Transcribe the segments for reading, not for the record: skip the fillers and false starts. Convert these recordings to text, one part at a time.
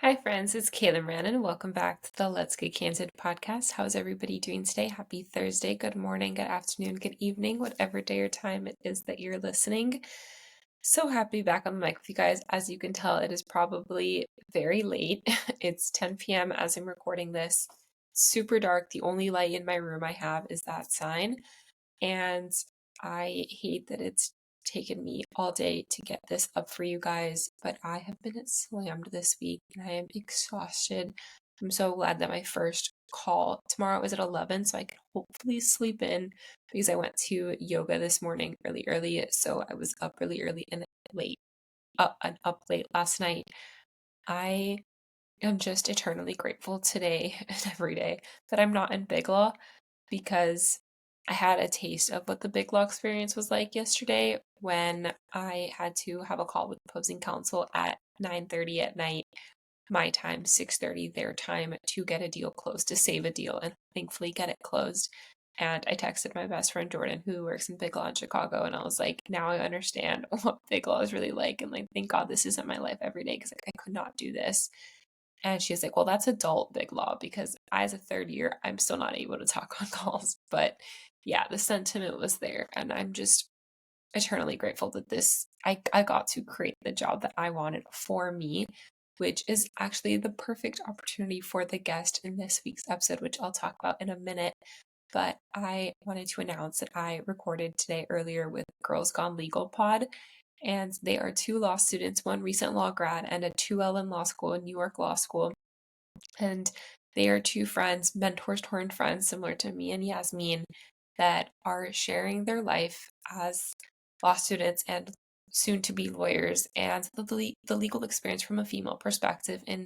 Hi, friends. It's Kayla Brannon. Welcome back to the Let's Get Candid podcast. How's everybody doing today? Happy Thursday. Good morning, good afternoon, good evening, whatever day or time it is that you're listening. So happy to be back on the mic with you guys. As you can tell, it is probably very late. It's 10 p.m. as I'm recording this. Super dark. The only light in my room I have is that sign. And I hate that it's taken me all day to get this up for you guys, but I have been slammed this week and I am exhausted. I'm so glad that my first call tomorrow is at 11, so I can hopefully sleep in because I went to yoga this morning really early. So I was up really early and late, up late last night. I am just eternally grateful today and every day that I'm not in Big Law because I had a taste of what the Big Law experience was like yesterday when I had to have a call with opposing counsel at 9:30 at night, my time, 6:30 their time, to get a deal closed, to save a deal and thankfully get it closed. And I texted my best friend Jordan, who works in Big Law in Chicago, and I was like, now I understand what Big Law is really like. And like, thank God this isn't my life every day because I could not do this. And she's like, well, that's adult Big Law because as a third year, I'm still not able to talk on calls. But yeah, the sentiment was there. And I'm just eternally grateful that I got to create the job that I wanted for me, which is actually the perfect opportunity for the guest in this week's episode, which I'll talk about in a minute. But I wanted to announce that I recorded today earlier with Girls Gone Legal Pod, and they are two law students, one recent law grad and a 2L in law school in New York Law School. And they are two friends, mentors turned friends, similar to me and Yasmin, that are sharing their life as law students and soon to be lawyers and the legal experience from a female perspective in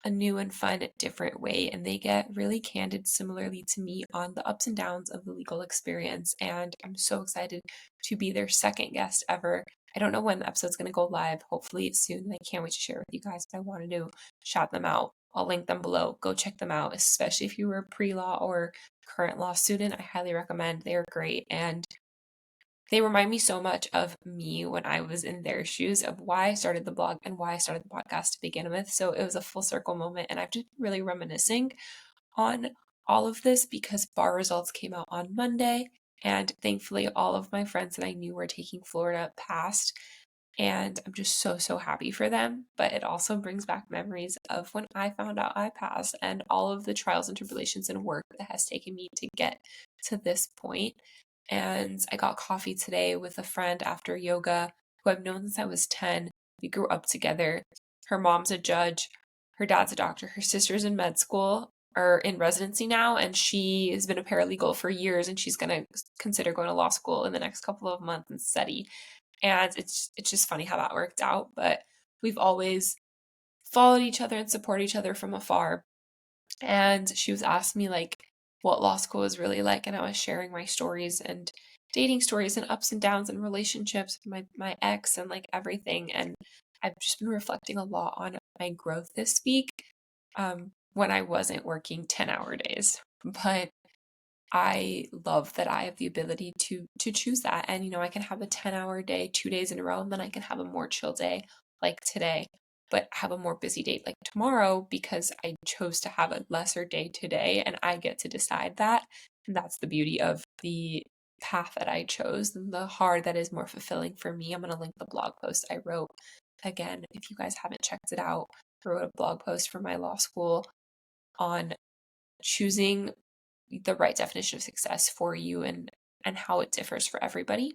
a new and fun, different way. And they get really candid, similarly to me, on the ups and downs of the legal experience. And I'm so excited to be their second guest ever. I don't know when the episode's going to go live. Hopefully it's soon. I can't wait to share with you guys, but I wanted to shout them out. I'll link them below. Go check them out, especially if you were a pre-law or current law student. I highly recommend. They are great. And they remind me so much of me when I was in their shoes, of why I started the blog and why I started the podcast to begin with. So it was a full circle moment. And I've just been really reminiscing on all of this because bar results came out on Monday. And thankfully, all of my friends that I knew were taking Florida passed. And I'm just so, so happy for them. But it also brings back memories of when I found out I passed and all of the trials and tribulations and work that has taken me to get to this point. And I got coffee today with a friend after yoga who I've known since I was 10. We grew up together. Her mom's a judge, her dad's a doctor, her sister's in med school or in residency now, and she has been a paralegal for years, and she's going to consider going to law school in the next couple of months and study. And it's just funny how that worked out, but we've always followed each other and supported each other from afar. And she was asking me like what law school was really like, and I was sharing my stories and dating stories and ups and downs and relationships with my ex and like everything. And I've just been reflecting a lot on my growth this week, when I wasn't working 10-hour days. But I love that I have the ability to choose that. And I can have a 10-hour day 2 days in a row, and then I can have a more chill day like today, but have a more busy day like tomorrow because I chose to have a lesser day today and I get to decide that. And that's the beauty of the path that I chose and the hard that is more fulfilling for me. I'm going to link the blog post I wrote. Again, if you guys haven't checked it out, I wrote a blog post for my law school on choosing the right definition of success for you and how it differs for everybody.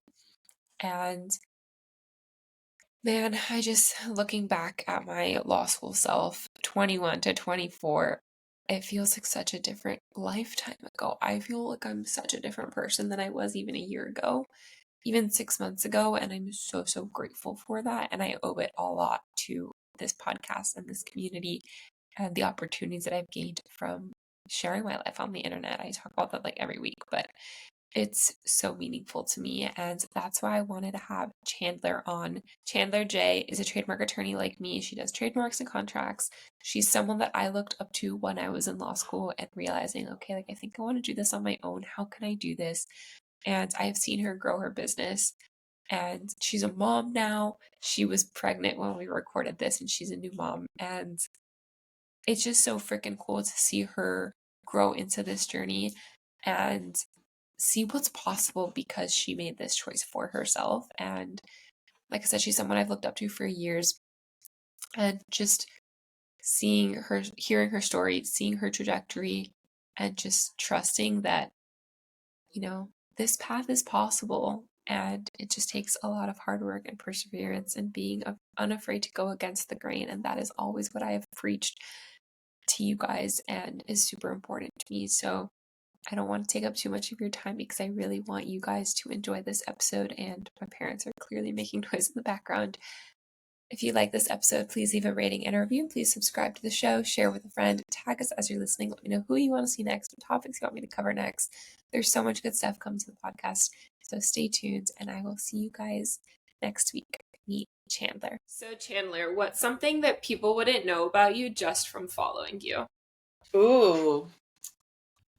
And man, I just looking back at my law school self, 21 to 24, it feels like such a different lifetime ago. I feel like I'm such a different person than I was even a year ago, even 6 months ago, and I'm so, so grateful for that. And I owe it a lot to this podcast and this community and the opportunities that I've gained from sharing my life on the internet. I talk about that like every week, but it's so meaningful to me. And that's why I wanted to have Chandler on. Chandler J is a trademark attorney like me. She does trademarks and contracts. She's someone that I looked up to when I was in law school and realizing, okay, like I think I want to do this on my own. How can I do this? And I've seen her grow her business. And she's a mom now. She was pregnant when we recorded this, and she's a new mom. And it's just so freaking cool to see her grow into this journey and see what's possible because she made this choice for herself. And like I said, she's someone I've looked up to for years. And just seeing her, hearing her story, seeing her trajectory, and just trusting that, this path is possible. And it just takes a lot of hard work and perseverance and being unafraid to go against the grain. And that is always what I have preached to you guys and is super important to me. So I don't want to take up too much of your time because I really want you guys to enjoy this episode. And my parents are clearly making noise in the background. If you like this episode, please leave a rating and a review. Please subscribe to the show, share with a friend, tag us as you're listening. Let me know who you want to see next, what topics you want me to cover next. There's so much good stuff coming to the podcast. So stay tuned, and I will see you guys next week. Meet Chandler. So Chandler, what's something that people wouldn't know about you just from following you? Ooh,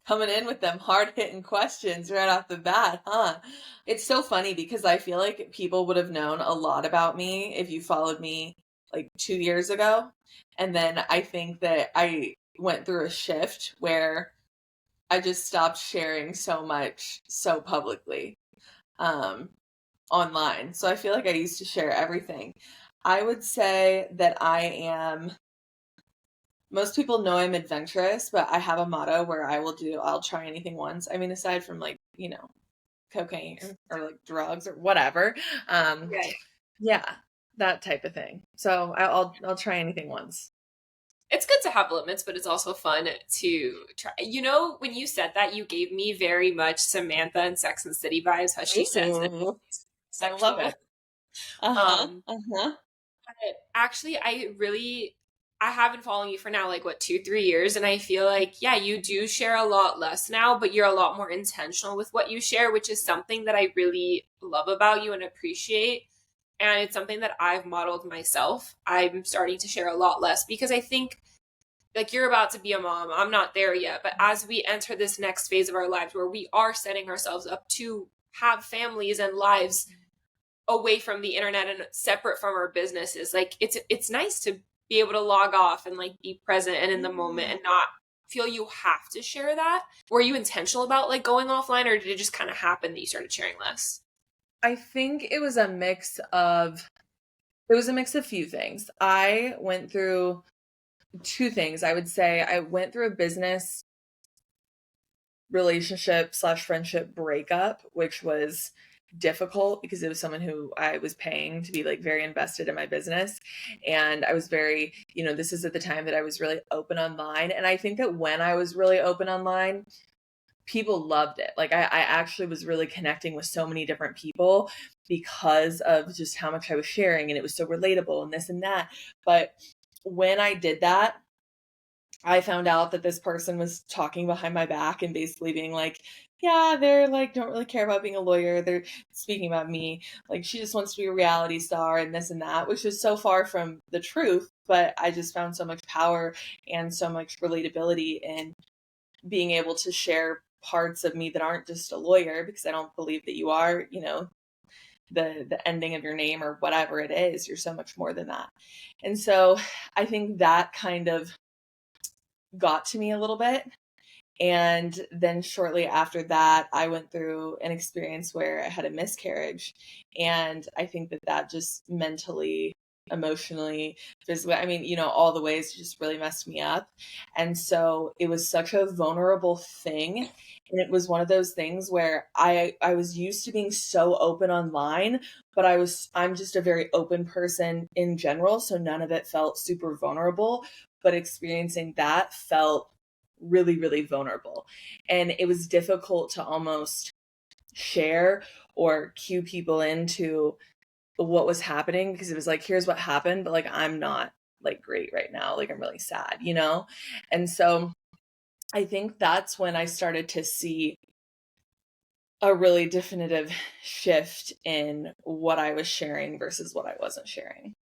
coming in with them hard-hitting questions right off the bat, huh? It's so funny because I feel like people would have known a lot about me if you followed me like 2 years ago. And then I think that I went through a shift where I just stopped sharing so much so publicly online. So I feel like I used to share everything. I would say that most people know I'm adventurous, but I have a motto where I'll try anything once. I mean, aside from like, cocaine or like drugs or whatever. Right. Yeah, that type of thing. So I'll try anything once. It's good to have limits, but it's also fun to try. When you said that, you gave me very much Samantha and Sex and the City vibes, how she says that Ooh, I love sexual. it. Uh-huh. Uh-huh. But actually, I have been following you for now, like what, 2, 3 years. And I feel like, yeah, you do share a lot less now, but you're a lot more intentional with what you share, which is something that I really love about you and appreciate. And it's something that I've modeled myself. I'm starting to share a lot less because I think like you're about to be a mom. I'm not there yet. But as we enter this next phase of our lives where we are setting ourselves up to have families and lives away from the internet and separate from our businesses, like it's nice to be able to log off and like be present and in the moment and not feel you have to share that. Were you intentional about like going offline, or did it just kind of happen that you started sharing less? I think it was a mix of a few things. I went through two things. I would say I went through a business relationship slash friendship breakup, which was difficult because it was someone who I was paying to be like very invested in my business. And I was very, this is at the time that I was really open online. And I think that when I was really open online, people loved it. Like I actually was really connecting with so many different people because of just how much I was sharing, and it was so relatable and this and that. But when I did that, I found out that this person was talking behind my back and basically being like, yeah, they're like, don't really care about being a lawyer. They're speaking about me. Like, she just wants to be a reality star and this and that, which is so far from the truth. But I just found so much power and so much relatability in being able to share parts of me that aren't just a lawyer, because I don't believe that you are, the ending of your name or whatever it is. You're so much more than that. And so I think that kind of got to me a little bit. And then shortly after that, I went through an experience where I had a miscarriage. And I think that that just mentally, emotionally, physically, I mean, all the ways just really messed me up. And so it was such a vulnerable thing. And it was one of those things where I was used to being so open online, but I'm just a very open person in general. So none of it felt super vulnerable, but experiencing that felt really, really vulnerable. And it was difficult to almost share or cue people into what was happening, because it was like, here's what happened, but like, I'm not like great right now. Like, I'm really sad, And so I think that's when I started to see a really definitive shift in what I was sharing versus what I wasn't sharing.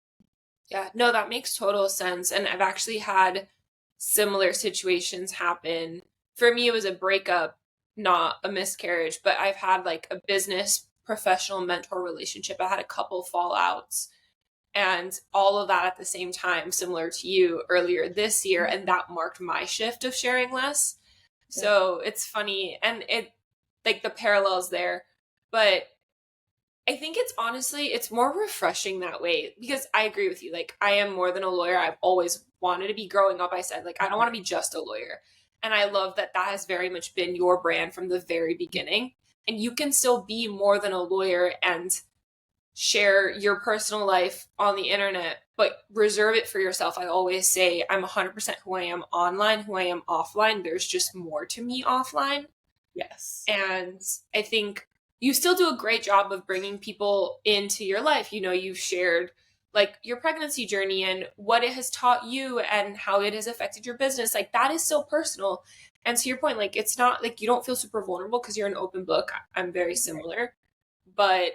Yeah, no, that makes total sense. And I've actually had similar situations happen. For me, it was a breakup, not a miscarriage, but I've had like a business professional mentor relationship. I had a couple fallouts. and all of that at the same time, similar to you earlier this year. And that marked my shift of sharing less. Yeah. So it's funny, and it, like, the parallels there. But I think it's honestly, it's more refreshing that way, because I agree with you. Like, I am more than a lawyer. I've always wanted to be. Growing up, I said, like, I don't want to be just a lawyer. And I love that that has very much been your brand from the very beginning. And you can still be more than a lawyer and share your personal life on the internet, but reserve it for yourself. I always say I'm 100% who I am online, who I am offline. There's just more to me offline. Yes. And I think you still do a great job of bringing people into your life. You know, you've shared like your pregnancy journey and what it has taught you and how it has affected your business. Like, that is so personal. And to your point, like, it's not like you don't feel super vulnerable because you're an open book. I'm very similar, but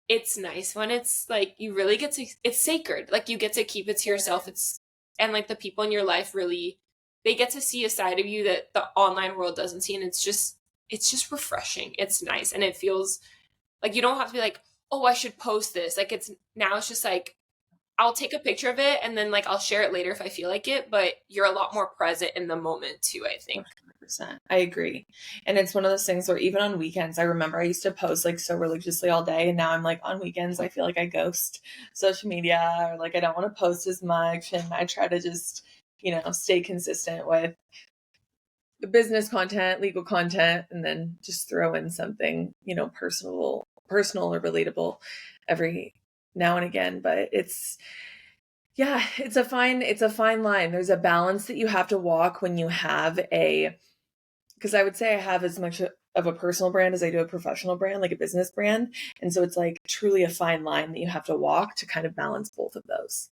it's nice when it's like you really get to, it's sacred. Like, you get to keep it to yourself. It's, and like the people in your life really, they get to see a side of you that the online world doesn't see. And it's just refreshing. It's nice. And it feels like you don't have to be like, oh, I should post this. Like, it's now it's just like, I'll take a picture of it and then like I'll share it later if I feel like it. But you're a lot more present in the moment too, I think. 100%. I agree. And it's one of those things where even on weekends, I remember I used to post like so religiously all day. And now I'm like on weekends, I feel like I ghost social media, or like I don't want to post as much. And I try to just, stay consistent with the business content, legal content, and then just throw in something, personal or relatable every now and again. But yeah, it's a fine line. There's a balance that you have to walk when you have because I would say I have as much of a personal brand as I do a professional brand, like a business brand. And so it's like truly a fine line that you have to walk to kind of balance both of those.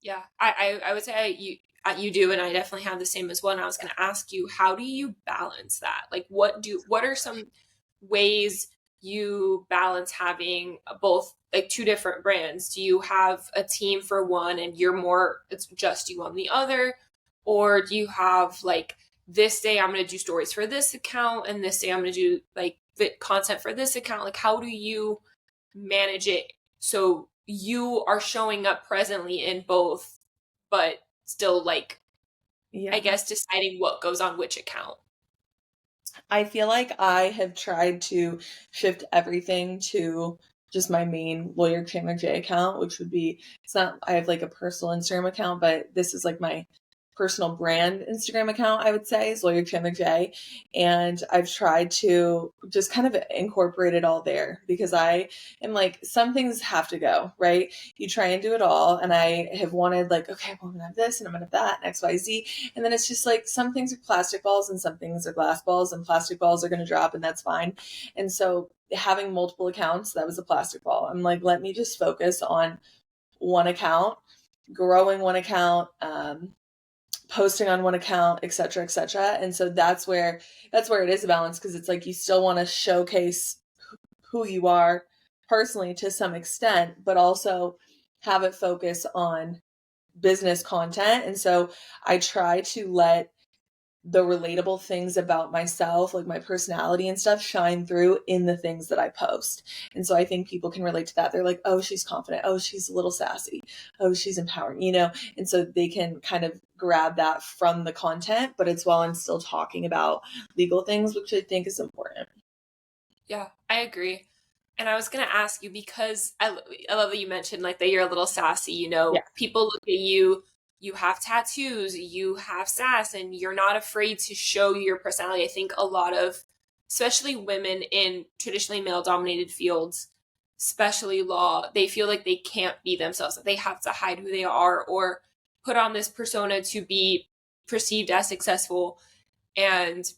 Yeah, I would say you do, and I definitely have the same as well. And I was going to ask you, how do you balance that? Like, what are some ways you balance having both, like, two different brands? Do you have a team for one and you're more, it's just you on the other, or do you have like, this day I'm going to do stories for this account and this day I'm going to do like the content for this account? Like, how do you manage it so you are showing up presently in both, but still, like, I Yeah. guess, deciding what goes on which account? I feel like I have tried to shift everything to just my main lawyer Chandler J account, which would be, it's not, I have like a personal Instagram account, but this is like my personal brand Instagram account, I would say, is Lawyer Chandler J. And I've tried to just kind of incorporate it all there because I am like, some things have to go, right? You try and do it all. And I have wanted, like, okay, well, I'm gonna have this and I'm gonna have that and XYZ. And then it's just like some things are plastic balls and some things are glass balls, and plastic balls are gonna drop and that's fine. And so having multiple accounts, that was a plastic ball. I'm like, let me just focus on one account, growing one account, posting on one account, et cetera, et cetera. And so that's where it is a balance, because it's like you still want to showcase who you are personally to some extent, but also have it focus on business content. And so I try to let the relatable things about myself, like my personality and stuff, shine through in the things that I post. And so I think people can relate to that. They're like, oh, she's confident. Oh, she's a little sassy. Oh, she's empowering. And so they can kind of grab that from the content, but it's while I'm still talking about legal things, which I think is important. Yeah, I agree. And I was going to ask you, because I love that you mentioned like that you're a little sassy. You Yeah. know, people look at you, you have tattoos, you have sass, and you're not afraid to show your personality. I think a lot of, especially women in traditionally male dominated fields, especially law, they feel like they can't be themselves, that they have to hide who they are or put on this persona to be perceived as successful. And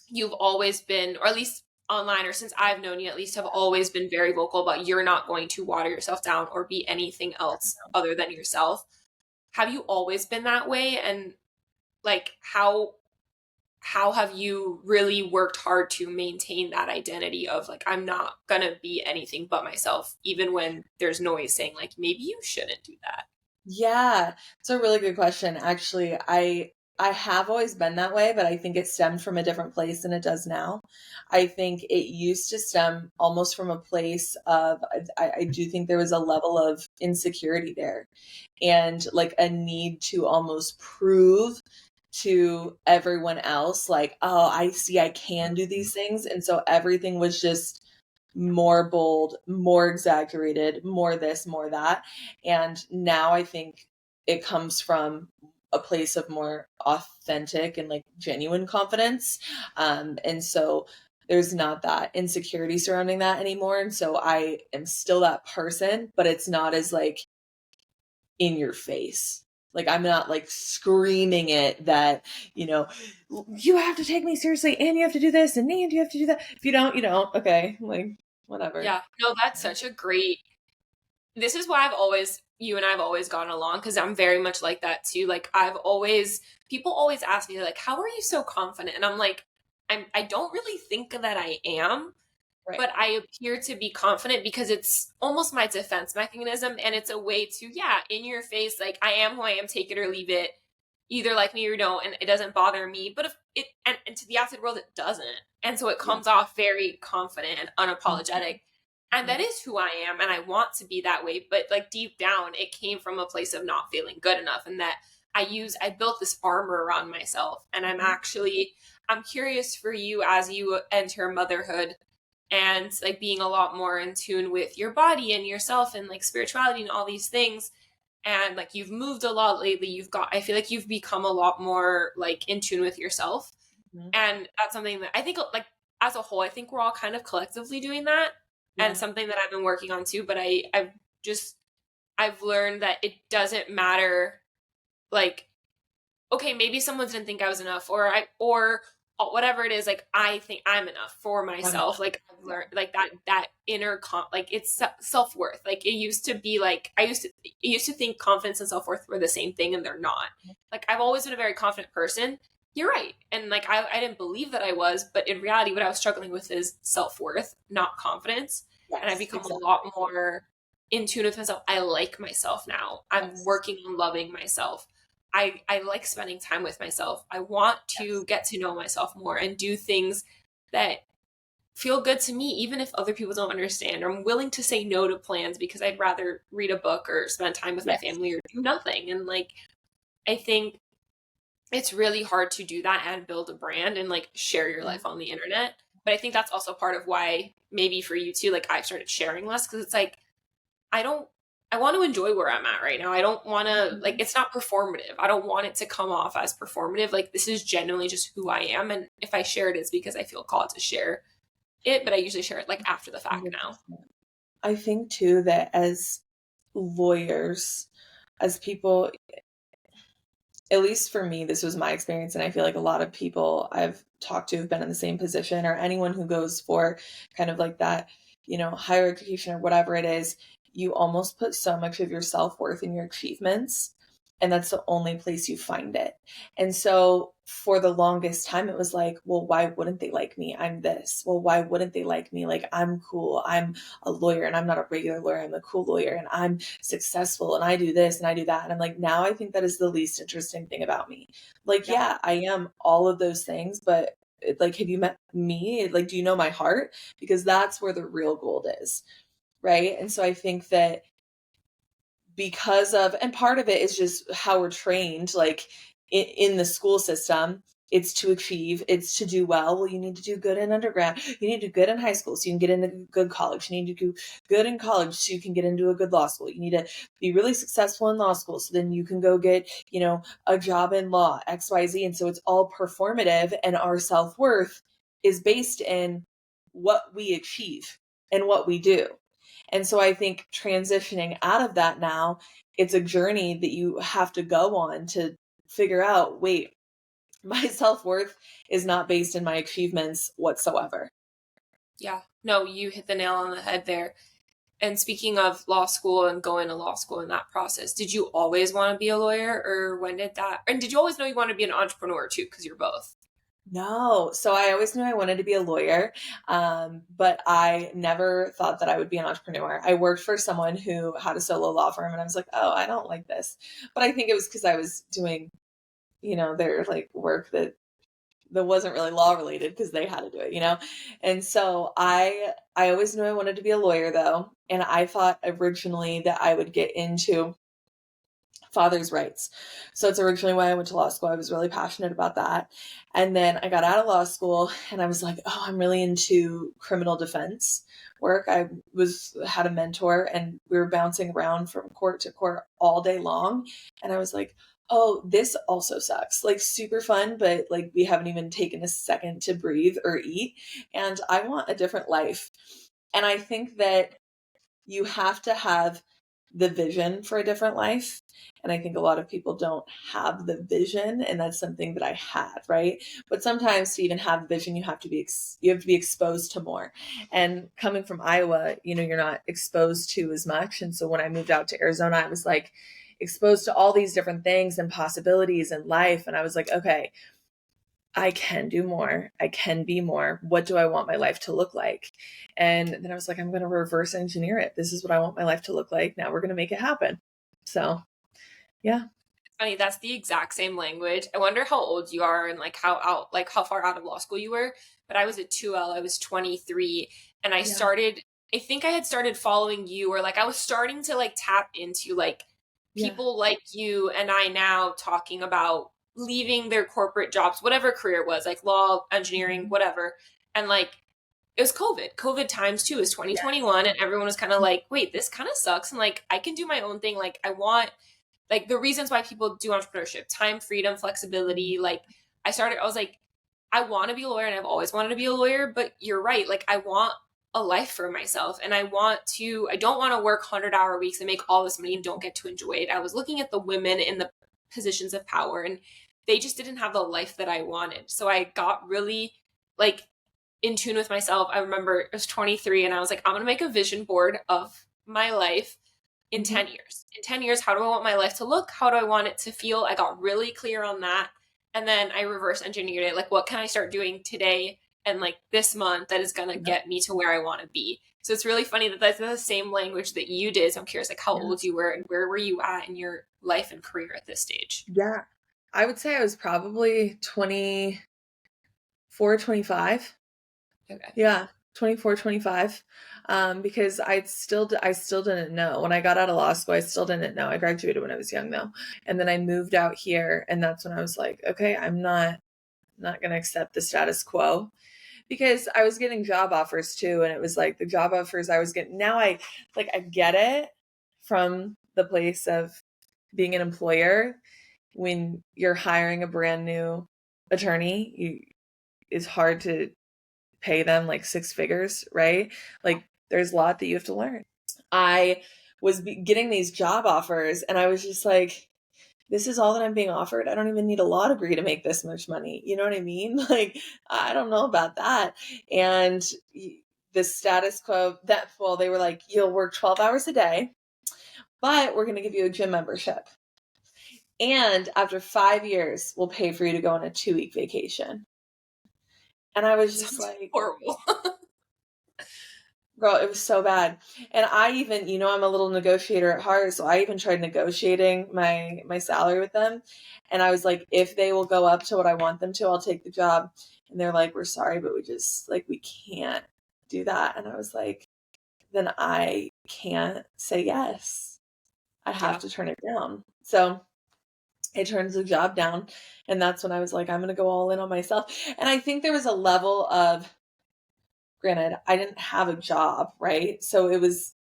you've always been, or at least online, or since I've known you, at least have always been very vocal about you're not going to water yourself down or be anything else other than yourself. Have you always been that way? And like, how have you really worked hard to maintain that identity of like, I'm not gonna be anything but myself, even when there's noise saying like maybe you shouldn't do that? Yeah, it's a really good question. Actually, I have always been that way, but I think it stemmed from a different place than it does now. I think it used to stem almost from a place of, I do think there was a level of insecurity there and like a need to almost prove to everyone else, like, oh, I see I can do these things. And so everything was just more bold, more exaggerated, more this, more that. And now I think it comes from a place of more authentic and like genuine confidence. And so there's not that insecurity surrounding that anymore. And so I am still that person, but it's not as like in your face. Like I'm not like screaming it that, you have to take me seriously and you have to do this and you have to do that. If you don't, you don't. Okay. Like whatever. Yeah. No, that's such a great this is why you and I've always gotten along because I'm very much like that too. Like people always ask me like, how are you so confident? And I'm like, I don't really think that I am, Right. but I appear to be confident because it's almost my defense mechanism. And it's a way to, yeah, in your face, like I am who I am, take it or leave it, either like me or don't. And it doesn't bother me, but if it, and to the outside world, it doesn't. And so it Yeah. comes off very confident and unapologetic. And Mhm. that is who I am. And I want to be that way. But like deep down, it came from a place of not feeling good enough. And that I built this armor around myself. And I'm curious for you as you enter motherhood and like being a lot more in tune with your body and yourself and like spirituality and all these things. And like you've moved a lot lately. I feel like you've become a lot more like in tune with yourself. Mhm. And that's something that I think like as a whole, I think we're all kind of collectively doing that and Yeah. something that I've been working on too. But I've learned that it doesn't matter like okay, maybe someone didn't think I was enough, or whatever it is. Like I think I'm enough for I'm myself. Like I've learned like that like it's self worth. Like it used to be like I used to think confidence and self worth were the same thing, and they're not. Like I've always been a very confident person. You're right, and like I didn't believe that I was, but in reality, what I was struggling with is self worth, not confidence, and I've Yes, become a exactly. lot more in tune with myself. I like myself now. I'm Yes. working on loving myself. I like spending time with myself. I want to Yes. get to know myself more and do things that feel good to me, even if other people don't understand. Or I'm willing to say no to plans because I'd rather read a book or spend time with my Yes. family or do nothing. And like, I think it's really hard to do that and build a brand and like share your Yeah. life on the internet. But I think that's also part of why maybe for you too, like I've started sharing less because it's like, I don't I want to enjoy where I'm at right now. I don't want to like Mhm. it's not performative. I don't want it to come off as performative. Like this is genuinely just who I am and if I share it it's because I feel called to share it, but I usually share it like after the fact now. 100%. I think too that as lawyers, as people, at least for me, this was my experience, and I feel like a lot of people I've talked to have been in the same position, or anyone who goes for kind of like that, higher education or whatever it is, you almost put so much of your self worth in your achievements, and that's the only place you find it. And so for the longest time, it was like, well, why wouldn't they like me? I'm this. Well, why wouldn't they like me? Like, I'm cool. I'm a lawyer, and I'm not a regular lawyer. I'm a cool lawyer, and I'm successful, and I do this and I do that. And I'm like, now I think that is the least interesting thing about me. Like, Yeah. yeah, I am all of those things, but like, have you met me? Like, do you know my heart? Because that's where the real gold is. Right. And so I think that because of, and part of it is just how we're trained, like in the school system, it's to achieve, it's to do well. Well, you need to do good in undergrad, you need to do good in high school so you can get into good college, you need to do good in college so you can get into a good law school, you need to be really successful in law school so then you can go get a job in law, XYZ. And so it's all performative, and our self-worth is based in what we achieve and what we do. And so I think transitioning out of that now, it's a journey that you have to go on to figure out, wait, my self-worth is not based in my achievements whatsoever. Yeah. No, you hit the nail on the head there. And speaking of law school and going to law school in that process, did you always want to be a lawyer or when did that and did you always know you want to be an entrepreneur too because you're both? No. So I always knew I wanted to be a lawyer, but I never thought that I would be an entrepreneur. I worked for someone who had a solo law firm, and I was like, oh, I don't like this. But I think it was because I was doing their like work that wasn't really law related because they had to do it. And so I always knew I wanted to be a lawyer though, and I thought originally that I would get into father's rights. So it's originally why I went to law school. I was really passionate about that. And then I got out of law school and I was like, oh, I'm really into criminal defense work. I was had a mentor and we were bouncing around from court to court all day long. And I was like, oh, this also sucks. Like super fun, but like we haven't even taken a second to breathe or eat. And I want a different life. And I think that you have to have the vision for a different life. And I think a lot of people don't have the vision, and that's something that I had, right? But sometimes to even have vision, you have to be exposed to more. And coming from Iowa, you're not exposed to as much. And so when I moved out to Arizona, I was like exposed to all these different things and possibilities in life. And I was like, okay, I can do more. I can be more. What do I want my life to look like? And then I was like, I'm going to reverse engineer it. This is what I want my life to look like. Now we're going to make it happen. So, yeah. Funny, that's the exact same language. I wonder how old you are and like how far out of law school you were. But I was at 2L, I was 23, and Yeah. I think I had started following you, or like I was starting to like tap into like Yeah. people like you and I now talking about leaving their corporate jobs, whatever career it was, like law, engineering, Mhm. whatever. And like it was COVID times too, it was Yeah. 2021, and everyone was kind of like, wait, this kind of sucks. And like I can do my own thing. Like I want like the reasons why people do entrepreneurship: time, freedom, flexibility. Like I was like, I want to be a lawyer and I've always wanted to be a lawyer, but you're right. Like I want a life for myself, and I don't want to work 100-hour weeks and make all this money and don't get to enjoy it. I was looking at the women in the positions of power, and they just didn't have the life that I wanted. So I got really like in tune with myself. I remember I was 23 and I was like, I'm going to make a vision board of my life in Mhm. 10 years. In 10 years, how do I want my life to look? How do I want it to feel? I got really clear on that. And then I reverse engineered it. Like, what can I start doing today and like this month that is going to Yeah. get me to where I want to be? So it's really funny that that's the same language that you did. So I'm curious, like, how Yeah. old you were and where were you at in your life and career at this stage? Yeah. I would say I was probably 24, 25. Okay. Yeah, 24, 25. Because I still didn't know. When I got out of law school, I still didn't know. I graduated when I was young though. And then I moved out here, and that's when I was like, okay, I'm not going to accept the status quo, because I was getting job offers too, and it was like the job offers I was getting, now I get it from the place of being an employer. When you're hiring a brand new attorney, it's hard to pay them like six figures, right? Like there's a lot that you have to learn. I was getting these job offers, and I was just like, this is all that I'm being offered. I don't even need a law degree to make this much money. You know what I mean? Like, I don't know about that. And the status quo that, well, they were like, you'll work 12 hours a day, but we're going to give you a gym membership. And after 5 years, we'll pay for you to go on a 2-week vacation. And I was just Sounds like, horrible. girl, it was so bad. And I even, I'm a little negotiator at heart, so I even tried negotiating my salary with them. And I was like, if they will go up to what I want them to, I'll take the job. And they're like, we're sorry, but we just like we can't do that. And I was like, then I can't say yes. I have Yeah. to turn it down. So I turned the job down, and that's when I was like, I'm gonna go all in on myself. And I think there was a level of, granted, I didn't have a job, right? So there was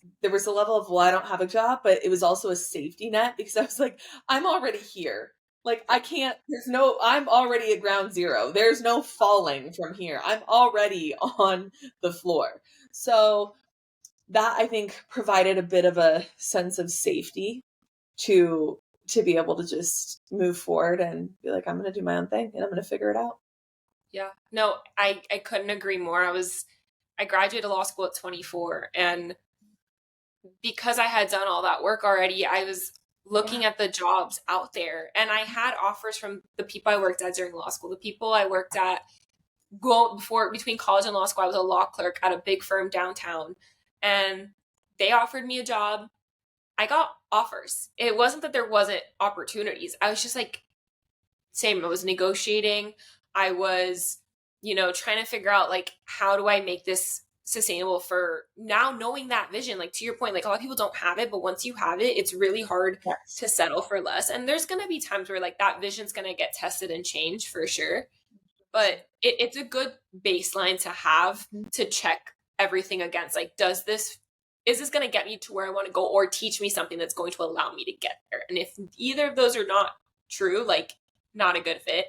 a level of, well, I don't have a job, but it was also a safety net, because I was like, I'm already here. Like, I can't, I'm already at ground zero. There's no falling from here. I'm already on the floor. So that, I think, provided a bit of a sense of safety to be able to just move forward and be like, I'm going to do my own thing and I'm going to figure it out. Yeah. No, I couldn't agree more. I graduated law school at 24, and because I had done all that work already, I was Yeah. looking at the jobs out there, and I had offers from the people I worked at during law school. The people I worked at between college and law school, I was a law clerk at a big firm downtown, and they offered me a job. I got offers. It wasn't that there wasn't opportunities. I was just like same. I was negotiating. I was, trying to figure out like, how do I make this sustainable for now, knowing that vision? Like, to your point, like a lot of people don't have it, but once you have it, it's really hard Yes. to settle for less. And there's going to be times where like that vision's going to get tested and changed for sure. But it's a good baseline to have Mhm. to check everything against. Like, is this going to get me to where I want to go, or teach me something that's going to allow me to get there? And if either of those are not true, like, not a good fit.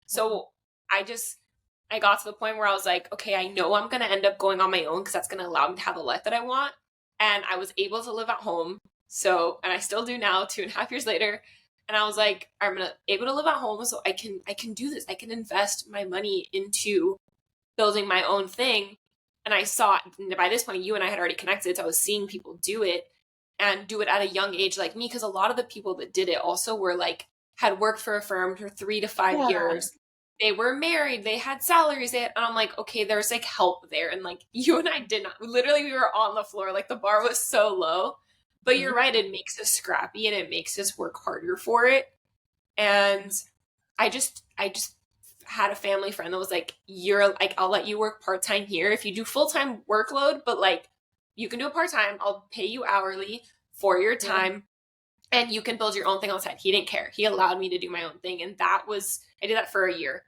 So I got to the point where I was like, okay, I know I'm going to end up going on my own because that's going to allow me to have the life that I want. And I was able to live at home. So, and I still do now, 2.5 years later. And I was like, I'm gonna able to live at home, so I can do this. I can invest my money into building my own thing. And I saw, by this point, you and I had already connected. So I was seeing people do it and do it at a young age like me. Because a lot of the people that did it also were like, had worked for a firm for 3 to 5 Yeah. years. They were married, they had salaries, and I'm like, okay, there's like help there. And like, you and I did not, literally, we were on the floor. Like, the bar was so low. But Mhm. you're right, it makes us scrappy and it makes us work harder for it. And I just had a family friend that was like, you're like, I'll let you work part-time here if you do full-time workload, but like, you can do it part-time. I'll pay you hourly for your Yeah. time and you can build your own thing on the side. He didn't care. He allowed me to do my own thing. And I did that for a year.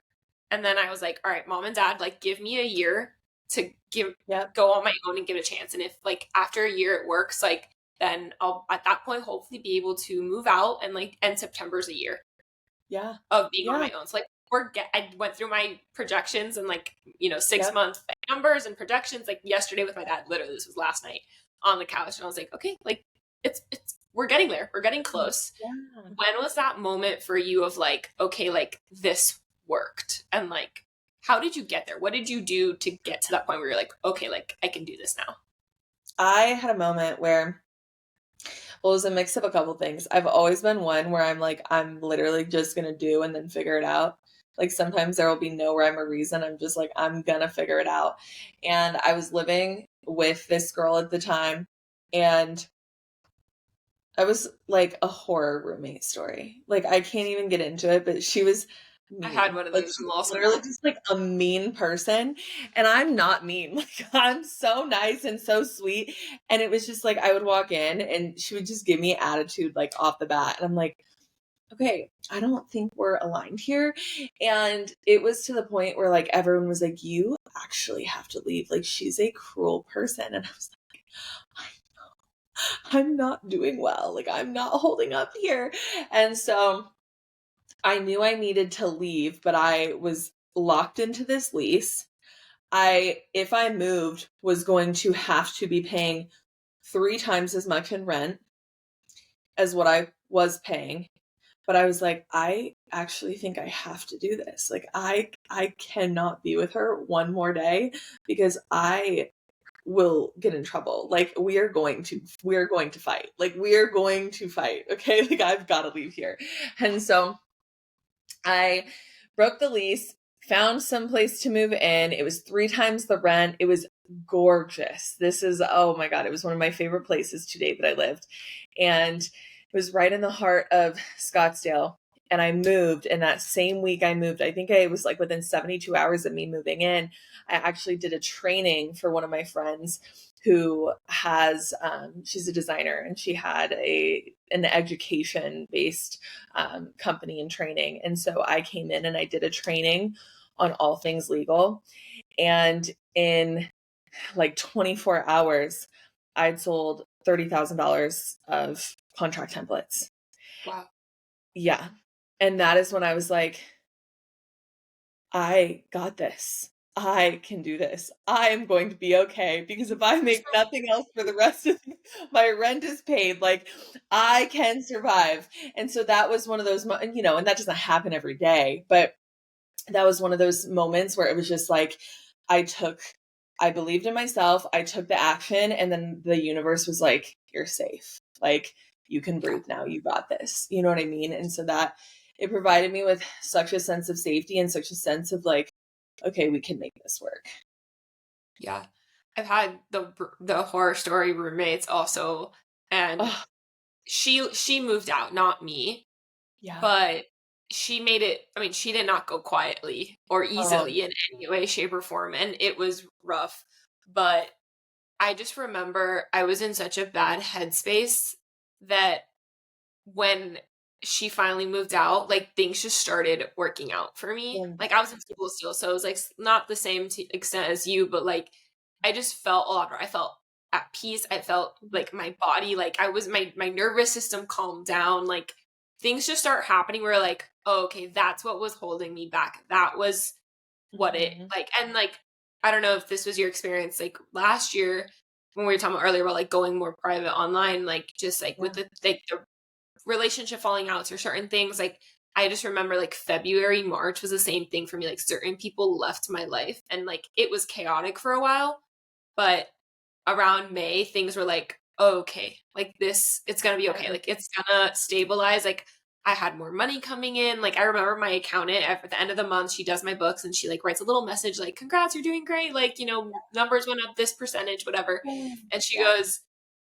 And then I was like, all right, mom and dad, like, give me a year to Yep. go on my own and give it a chance. And if like after a year it works, like, then I'll at that point hopefully be able to move out, and like, and September's a year Yeah. of being on Yeah. my own. So like, I went through my projections and like, 6 Yep. month numbers and projections like yesterday with my dad. Literally, this was last night on the couch, and I was like, okay, like, it's we're getting there. We're getting close. Yeah. When was that moment for you of like, okay, like, this worked? And like, how did you get there? What did you do to get to that point where you're like, okay, like, I can do this now? I had a moment where, well, it was a mix of a couple things. I've always been one where I'm like, I'm literally just gonna do and then figure it out. Like sometimes there will be no rhyme or reason. I'm just like, I'm gonna figure it out. And I was living with this girl at the time, and I was like a horror roommate story. Like I can't even get into it, but she was I had mean. one of Like those she in was law literally school. just like a mean person. And I'm not mean. Like I'm so nice and so sweet. And it was just like I would walk in and she would just give me attitude like off the bat. And I'm like, okay, I don't think we're aligned here. And it was to the point where like everyone was like, you actually have to leave. Like she's a cruel person. And I was like, I'm not doing well. Like I'm not holding up here. And so I knew I needed to leave, but I was locked into this lease. If I moved, was going to have to be paying 3 times as much in rent as what I was paying. But I was like, I actually think I have to do this. Like I cannot be with her one more day because I will get in trouble. Like we're going to fight. Like we're going to fight. Okay? Like I've got to leave here. And so I broke the lease, found some place to move in. It was 3 times the rent. It was gorgeous. Oh my God, it was one of my favorite places to date that I lived. And it was right in the heart of Scottsdale. And I moved, and that same week I moved, I think I was like within 72 hours of me moving in, I actually did a training for one of my friends who has, she's a designer, and she had an education based company and training. And so I came in and I did a training on all things legal. And in like 24 hours, I'd sold $30,000 of contract templates. Wow. Yeah. And that is when I was like, I got this. I can do this. I am going to be okay because if I make nothing else for the rest of my rent is paid, like I can survive. And so that was one of those, and that doesn't happen every day, but that was one of those moments where it was just like I believed in myself, I took the action, and then the universe was like, you're safe. Like you can Yeah. breathe now. You got this. You know what I mean? And so that it provided me with such a sense of safety and such a sense of like, okay, we can make this work. Yeah. I've had the horror story roommates also, and Oh, she moved out, not me, yeah. but she made it, I mean, she did not go quietly or Um, easily in any way, shape, or form, and it was rough. But I just remember I was in such a bad headspace that when she finally moved out, like things just started working out for me. well, Like I was in school still, so it was like not the same extent as you, but like I just felt a lot better. I felt at peace. I felt like my body, like I was my nervous system calmed down. Like things just start happening where like, oh, okay, that's what was holding me back. That was what it mhm, like, and like I don't know if this was your experience like last year when we were talking about earlier about like going more private online, like just like with yeah, the relationship falling out or certain things. Like I just remember like February, March was the same thing for me. Like certain people left my life and like it was chaotic for a while. But around May, things were like, oh, okay, like this, it's gonna be okay. yeah, Like it's gonna stabilize. Like I had more money coming in. Like I remember my accountant at the end of the month, she does my books and she like writes a little message like, congrats, you're doing great. Like, you know, numbers went up this percentage, whatever. And yeah,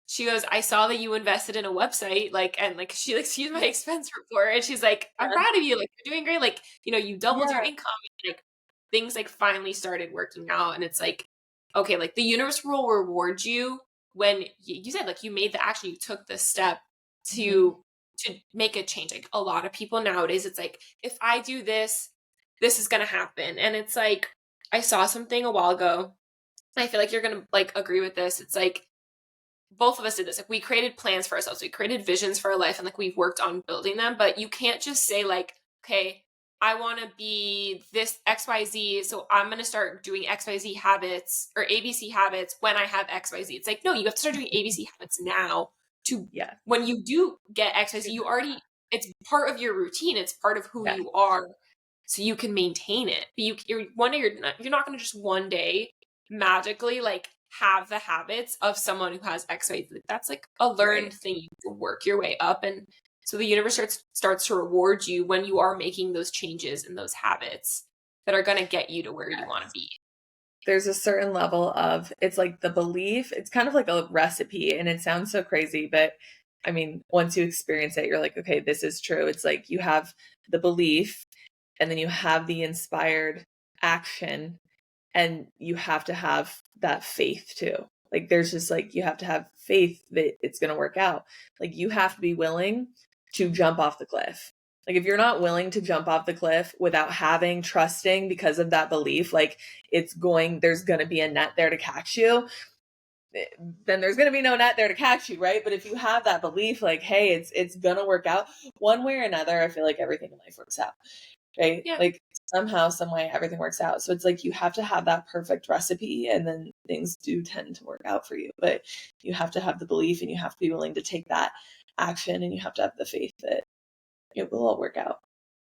she goes, I saw that you invested in a website, like, and like she like sees my expense report and she's like, I'm yeah, proud of you, like you're doing great, like, you know, you doubled your yeah, income, like things like finally started working out. And it's like, okay, like the universe will reward you when you said like you made the action, you took the step mhm, to make a change. Like a lot of people nowadays, it's like, if I do this, this is gonna happen. And it's like, I saw something a while ago. I feel like you're gonna like agree with this. It's like both of us did this. Like we created plans for ourselves. We created visions for our life and like we've worked on building them, but you can't just say like, okay, I want to be this XYZ, so I'm going to start doing XYZ habits or ABC habits when I have XYZ. It's like, no, you have to start doing ABC habits now to yeah, when you do get XYZ, to you the already it's part of your routine, it's part of who yeah, you are. So you can maintain it. But you're not going to just one day magically like have the habits of someone who has XYZ. That's like a learned right. thing. You can work your way up, and so the universe starts to reward you when you are making those changes and those habits that are going to get you to where you want to be. There's a certain level of it's like the belief, it's kind of like a recipe and it sounds so crazy, but I mean, once you experience it, you're like, okay, this is true. It's like you have the belief and then you have the inspired action and you have to have that faith too. Like there's just like you have to have faith that it's going to work out. Like you have to be willing to jump off the cliff. Like if you're not willing to jump off the cliff without having trusting because of that belief, like there's going to be a net there to catch you, then there's going to be no net there to catch you, right? But if you have that belief like hey, it's going to work out one way or another, I feel like everything in life works out, right? Yeah, Like somehow, some way, everything works out. So it's like you have to have that perfect recipe, and then things do tend to work out for you. But you have to have the belief, and you have to be willing to take that action, and you have to have the faith that it will all work out.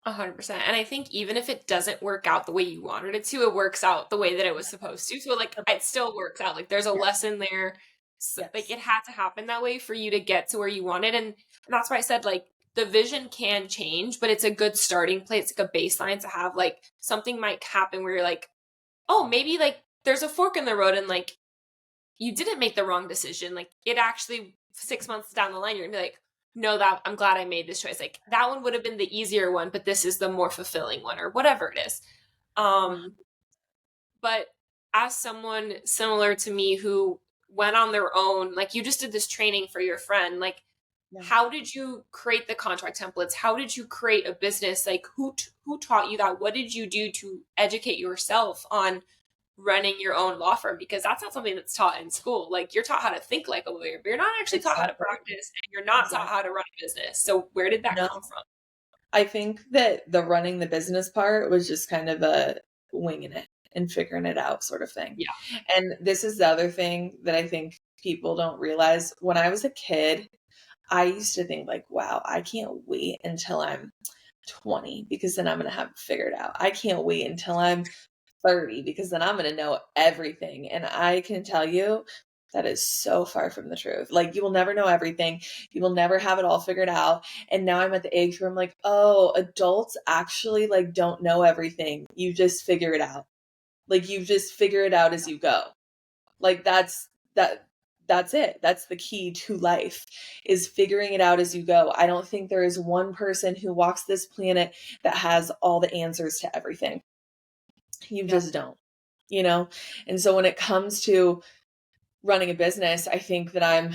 100%. And I think even if it doesn't work out the way you wanted it to, it works out the way that it was supposed to. So like it still works out. Like there's a Yeah. lesson there. So, like Yes. it had to happen that way for you to get to where you wanted. And that's why I said like the vision can change, but it's a good starting place. It's like a baseline to have. Like something might happen where you're like, oh, maybe like there's a fork in the road and like you didn't make the wrong decision. Like it actually 6 months down the line, you're gonna be like, no, that I'm glad I made this choice. Like that one would have been the easier one, but this is the more fulfilling one, or whatever it is. Um, but as someone similar to me who went on their own, like you just did this training for your friend, like Yeah. how did you create the contract templates? How did you create a business? Like who taught you that? What did you do to educate yourself on running your own law firm? Because that's not something that's taught in school. Like you're taught how to think like a lawyer, but you're not actually taught how to Exactly. practice, and you're not taught Exactly. how to run a business. So where did that No, come from? I think that the running the business part was just kind of a winging it and figuring it out sort of thing. Yeah. And this is the other thing that I think people don't realize. When I was a kid, I used to think like, wow, I can't wait until I'm 20 because then I'm going to have it figured out. I can't wait until I'm 30 because then I'm going to know everything. And I can tell you that is so far from the truth. Like you will never know everything. You will never have it all figured out. And now I'm at the age where I'm like, oh, adults actually like don't know everything. You just figure it out. Like you just figure it out as you go. Like that that's it. That's the key to life, is figuring it out as you go. I don't think there is one person who walks this planet that has all the answers to everything. You Yeah. just don't, you know? And so when it comes to running a business, I think that I'm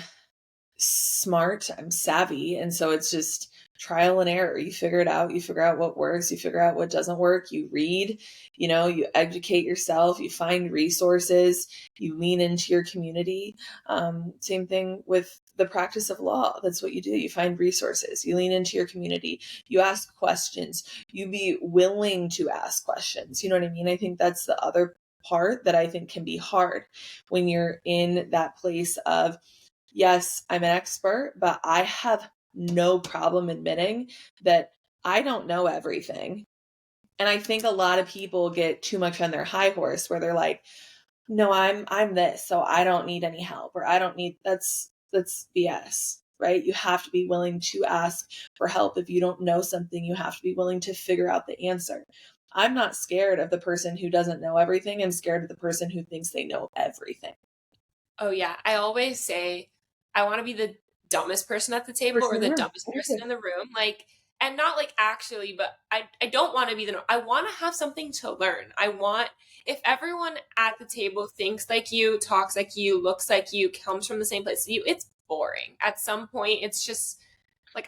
smart, I'm savvy. And so it's just trial and error. You figure it out, you figure out what works, you figure out what doesn't work, you read, you educate yourself, you find resources, you lean into your community. Same thing with the practice of law. That's what you do. You find resources, you lean into your community, you ask questions, you be willing to ask questions. You know what I mean? I think that's the other part that I think can be hard when you're in that place of, yes, I'm an expert, but I have no problem admitting that I don't know everything. And I think a lot of people get too much on their high horse where they're like, no, I'm this, so I don't need any help, or I don't need, that's BS, right? You have to be willing to ask for help. If you don't know something, you have to be willing to figure out the answer. I'm not scared of the person who doesn't know everything. I'm scared of the person who thinks they know everything. Oh yeah. I always say I want to be the dumbest person at the table Person or in the the room. dumbest person in the room. Like, and not like actually, but I don't want to be I want to have something to learn. I want, if everyone at the table thinks like you, talks like you, looks like you, comes from the same place as you, it's boring. At some point, it's just like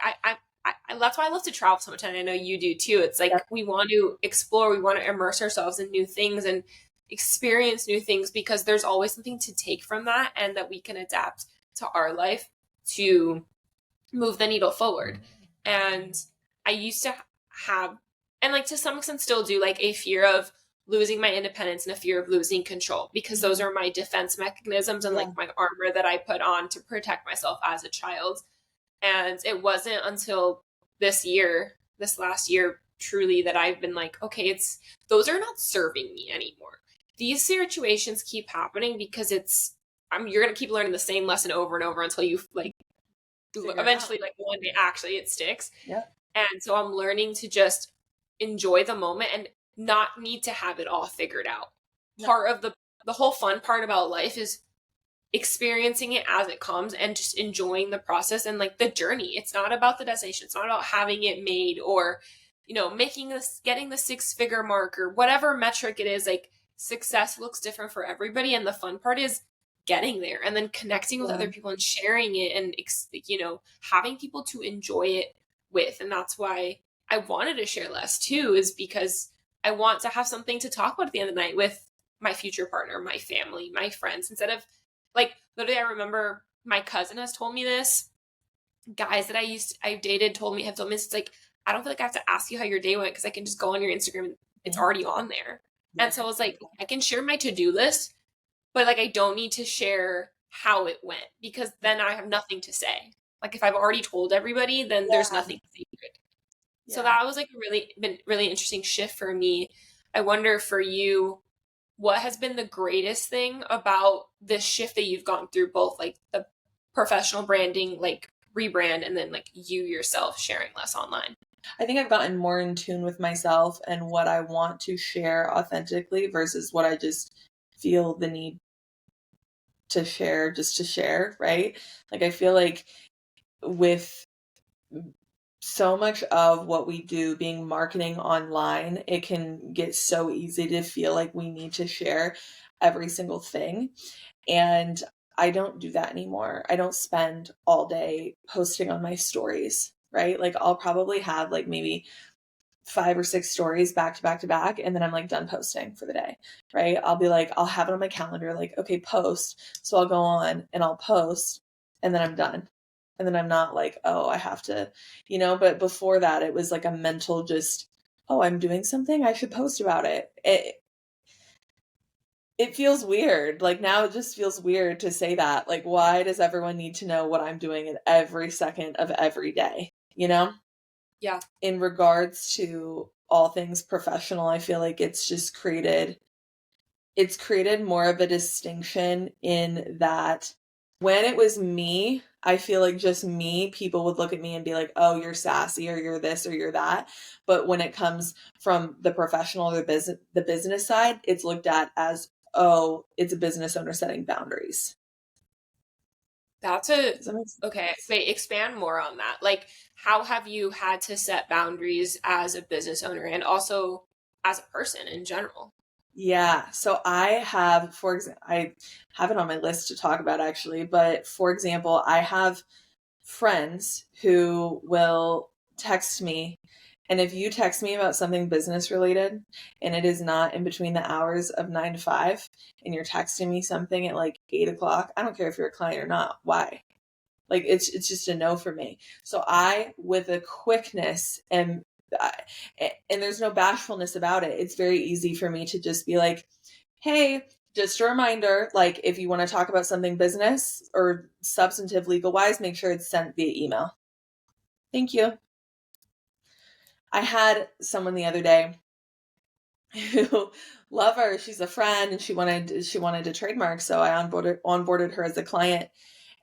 that's why I love to travel so much, and I know you do too. It's Yeah. like we want to explore, we want to immerse ourselves in new things and experience new things because there's always something to take from that and that we can adapt to our life to move the needle forward. And I used to have, and like to some extent still do, like a fear of losing my independence and a fear of losing control because those are my defense mechanisms and Yeah. like my armor that I put on to protect myself as a child. And it wasn't until this last year, truly, that I've been like, okay, those are not serving me anymore. These situations keep happening because you're going to keep learning the same lesson over and over until you like, eventually, like one day, actually it sticks. Yeah. And so I'm learning to just enjoy the moment and not need to have it all figured out. Yeah. Part of the whole fun part about life is experiencing it as it comes and just enjoying the process and like the journey. It's not about the destination. It's not about having it made or, getting the 6-figure mark or whatever metric it is. Like success looks different for everybody. And the fun part is getting there and then connecting with other people and sharing it and, having people to enjoy it with. And that's why I wanted to share less too, is because I want to have something to talk about at the end of the night with my future partner, my family, my friends, instead of like, literally, I remember my cousin has told me this. Guys that I've dated have told me this. It's like, I don't feel like I have to ask you how your day went because I can just go on your Instagram and it's already on there. And so I was like, I can share my to-do list, but like, I don't need to share how it went because then I have nothing to say. Like, if I've already told everybody, then there's nothing secret. So that was like been really interesting shift for me. I wonder for you, what has been the greatest thing about this shift that you've gone through, both like the professional branding, like rebrand, and then like you yourself sharing less online? I think I've gotten more in tune with myself and what I want to share authentically versus what I just feel the need to share just to share, right? Like I feel like with so much of what we do being marketing online, it can get so easy to feel like we need to share every single thing. And I don't do that anymore. I don't spend all day posting on my stories, right? Like I'll probably have like maybe 5 or 6 stories back to back to back, and then I'm like done posting for the day, right? I'll be like, I'll have it on my calendar, like, okay, post. So I'll go on and I'll post, and then I'm done. And then I'm not like, oh, I have to, but before that, it was like a mental just, oh, I'm doing something, I should post about it. It feels weird. Like now it just feels weird to say that. Like, why does everyone need to know what I'm doing in every second of every day? Yeah. In regards to all things professional, I feel like it's created more of a distinction in that when it was me, I feel like just me, people would look at me and be like, oh, you're sassy or you're this or you're that. But when it comes from the professional or the business side, it's looked at as, oh, it's a business owner setting boundaries. That's Does that make okay. sense? Wait, expand more on that. Like, how have you had to set boundaries as a business owner and also as a person in general? Yeah. So I have, for example, I have it on my list to talk about actually, but for example, I have friends who will text me. And if you text me about something business related and it is not in between the hours of 9 to 5 and you're texting me something at like 8 o'clock, I don't care if you're a client or not. Why? Like it's just a no for me. So I, with a quickness and there's no bashfulness about it. It's very easy for me to just be like, hey, just a reminder, like if you want to talk about something business or substantive legal wise, make sure it's sent via email. Thank you. I had someone the other day who love her. She's a friend and she wanted to trademark. So I onboarded her as a client.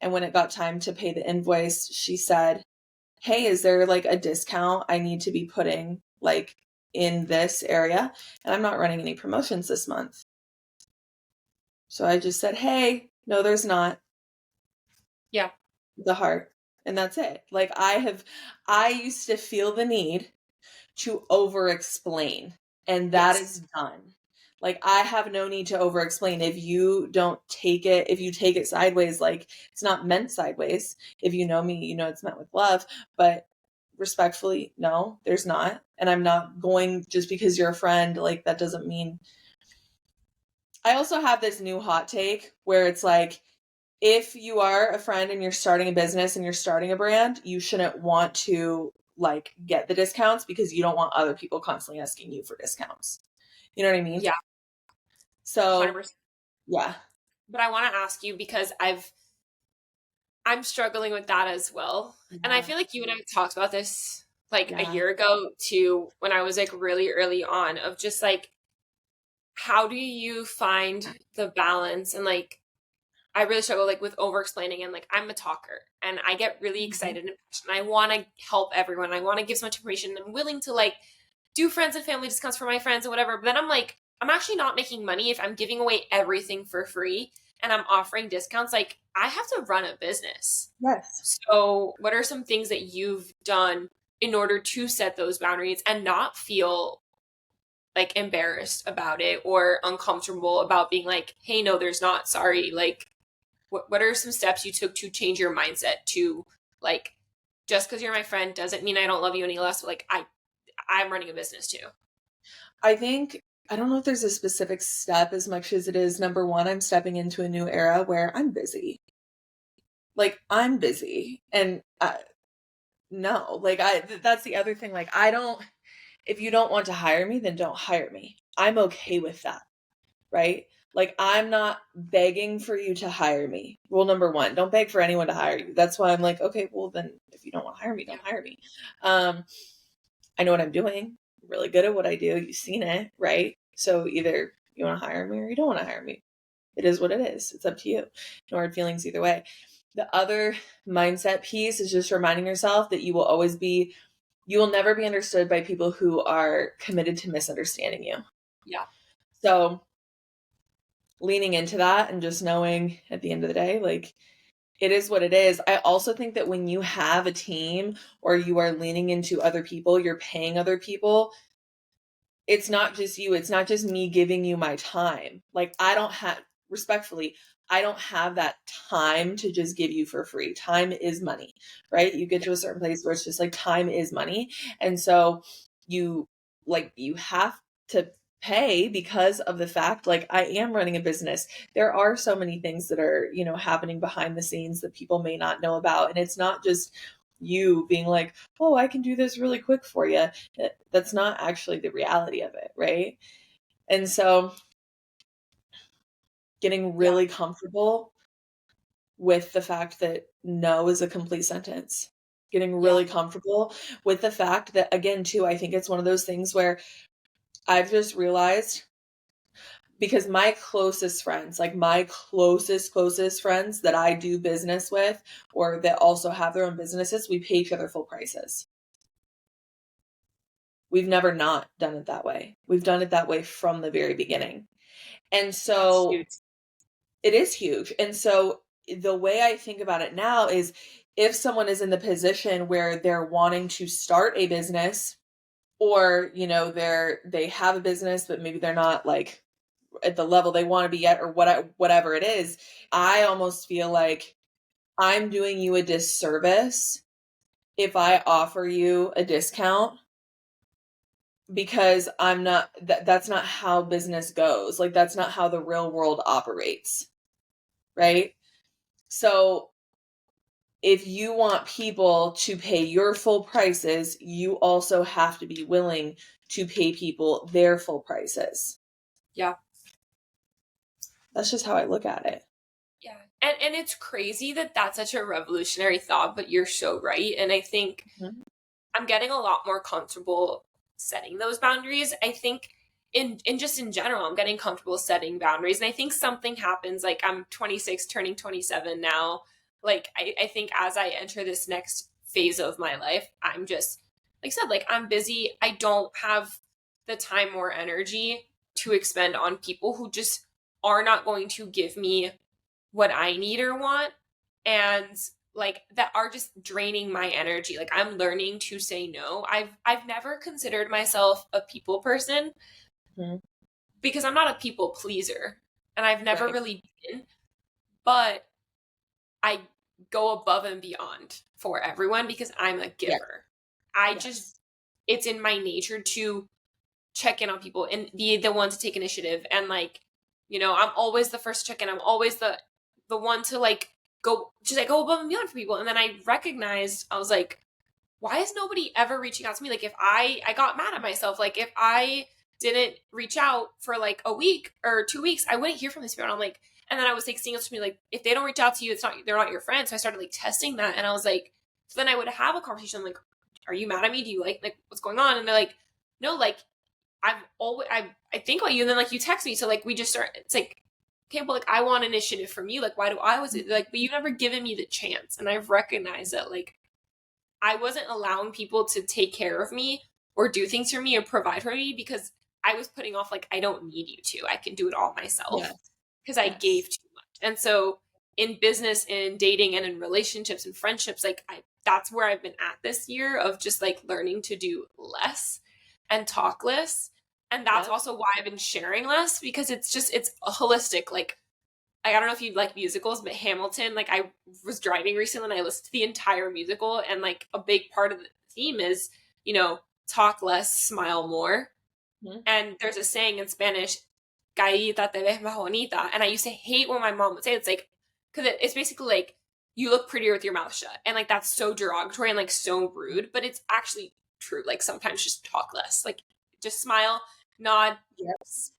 And when it got time to pay the invoice, she said, hey, is there like a discount I need to be putting like in this area? And I'm not running any promotions this month. So I just said, hey, no, there's not. Yeah. The heart. And that's it. Like I used to feel the need to over explain, and that Yes. is done. Like I have no need to over explain. If you don't take it, if you take it sideways, like it's not meant sideways. If you know me, you know it's meant with love, but respectfully, no, there's not. And I'm not going just because you're a friend, like that doesn't mean. I also have this new hot take where it's like if you are a friend and you're starting a business and you're starting a brand, you shouldn't want to like get the discounts because you don't want other people constantly asking you for discounts. You know what I mean? Yeah. So, 100%. yeah. But I want to ask you because I'm struggling with that as well. And I Yeah. feel like you and I talked about this like a Yeah. year ago too, when I was like really early on of just like, how do you find the balance? And like, I really struggle like with over explaining, and like I'm a talker and I get really Mhm. excited and passionate. I want to help everyone. I want to give so much information. I'm willing to like do friends and family discounts for my friends and whatever. But then I'm like, I'm actually not making money if I'm giving away everything for free and I'm offering discounts. Like I have to run a business. Yes. So, what are some things that you've done in order to set those boundaries and not feel like embarrassed about it or uncomfortable about being like, hey, no, there's not. Sorry. Like, what are some steps you took to change your mindset to like, just because you're my friend doesn't mean I don't love you any less. But like, I'm running a business too. I think I don't know if there's a specific step as much as it is number one, I'm stepping into a new era where I'm busy. Like I'm busy and no, like that's the other thing. Like I don't if you don't want to hire me, then don't hire me. I'm okay with that, right? Like I'm not begging for you to hire me. Rule number one, don't beg for anyone to hire you. That's why I'm like, okay, well then if you don't want to hire me, Yeah. don't hire me. Um, I know what I'm doing. I'm really good at what I do. You've seen it, right? So either you want to hire me or you don't want to hire me. It is what it is. It's up to you. No hard feelings either way. The other mindset piece is just reminding yourself that you will never be understood by people who are committed to misunderstanding you. Yeah. So leaning into that and just knowing at the end of the day, like it is what it is. I also think that when you have a team or you are leaning into other people, you're paying other people, it's not just you, it's not just me giving you my time. Like I don't have respectfully, I don't have that time to just give you for free. Time is money, right? You get Yeah. to a certain place where it's just like time is money. And so you you have to pay because of the fact like I am running a business. There are so many things that are, happening behind the scenes that people may not know about, and it's not just you being like, "Oh, I can do this really quick for you." That's not actually the reality of it, right? And so getting Yeah. really comfortable with the fact that no is a complete sentence. Getting Yeah. really comfortable with the fact that, again, too, I think it's one of those things where I've just realized because my closest friends, like my closest friends that I do business with or that also have their own businesses, we pay each other full prices. We've never not done it that way. We've done it that way from the very beginning. And That's so huge. it is huge. And so the way I think about it now is if someone is in the position where they're wanting to start a business, or, they have a business, but maybe they're not like at the level they want to be at, or whatever it is, I almost feel like I'm doing you a disservice if I offer you a discount, because that's not how business goes. Like, that's not how the real world operates, right? So if you want people to pay your full prices, you also have to be willing to pay people their full prices. Yeah. That's just how I look at it. Yeah. And it's crazy that that's such a revolutionary thought, but you're so right. And I think I'm getting a lot more comfortable setting those boundaries. I think in general, I'm getting comfortable setting boundaries. And I think something happens, like I'm 26, turning 27 now. Like I think as I enter this next phase of my life, I'm just, like I said, like I'm busy. I don't have the time or energy to expend on people who just are not going to give me what I need or want, and like that are just draining my energy. Like I'm learning to say no. I've never considered myself a people person because I'm not a people pleaser, and I've never really been, but I go above and beyond for everyone because I'm a giver. I just, it's in my nature to check in on people and be the one to take initiative, and like, I'm always the first to check in. I'm always the one to like go above and beyond for people. And then I recognized, I was like, why is nobody ever reaching out to me? Like if I got mad at myself, like if I didn't reach out for like a week or 2 weeks, I wouldn't hear from these people. And I'm like, and then I was like seeing it to me, like, if they don't reach out to you, they're not your friend. So I started like testing that, and I was like, so then I would have a conversation. I'm like, are you mad at me? Do you like what's going on? And they're like, no, like I think about you, and then like you text me, so like we just start. It's like, okay, well, like I want initiative from you. Like, why do I was it like? But you've never given me the chance, and I've recognized that like I wasn't allowing people to take care of me or do things for me or provide for me because I was putting off like I don't need you to. I can do it all myself because I gave too much. And so in business, in dating, and in relationships and friendships, like that's where I've been at this year of just like learning to do less and talk less. And that's also why I've been sharing less, because it's a holistic, like I don't know if you like musicals, but Hamilton, like I was driving recently and I listened to the entire musical, and like a big part of the theme is, talk less, smile more. And there's a saying in Spanish, "Caída te ves más bonita." And I used to hate when my mom would say it. It's like, because it's basically like, you look prettier with your mouth shut. And like, that's so derogatory and like so rude, but it's actually true. Like sometimes just talk less, like just smile, nod,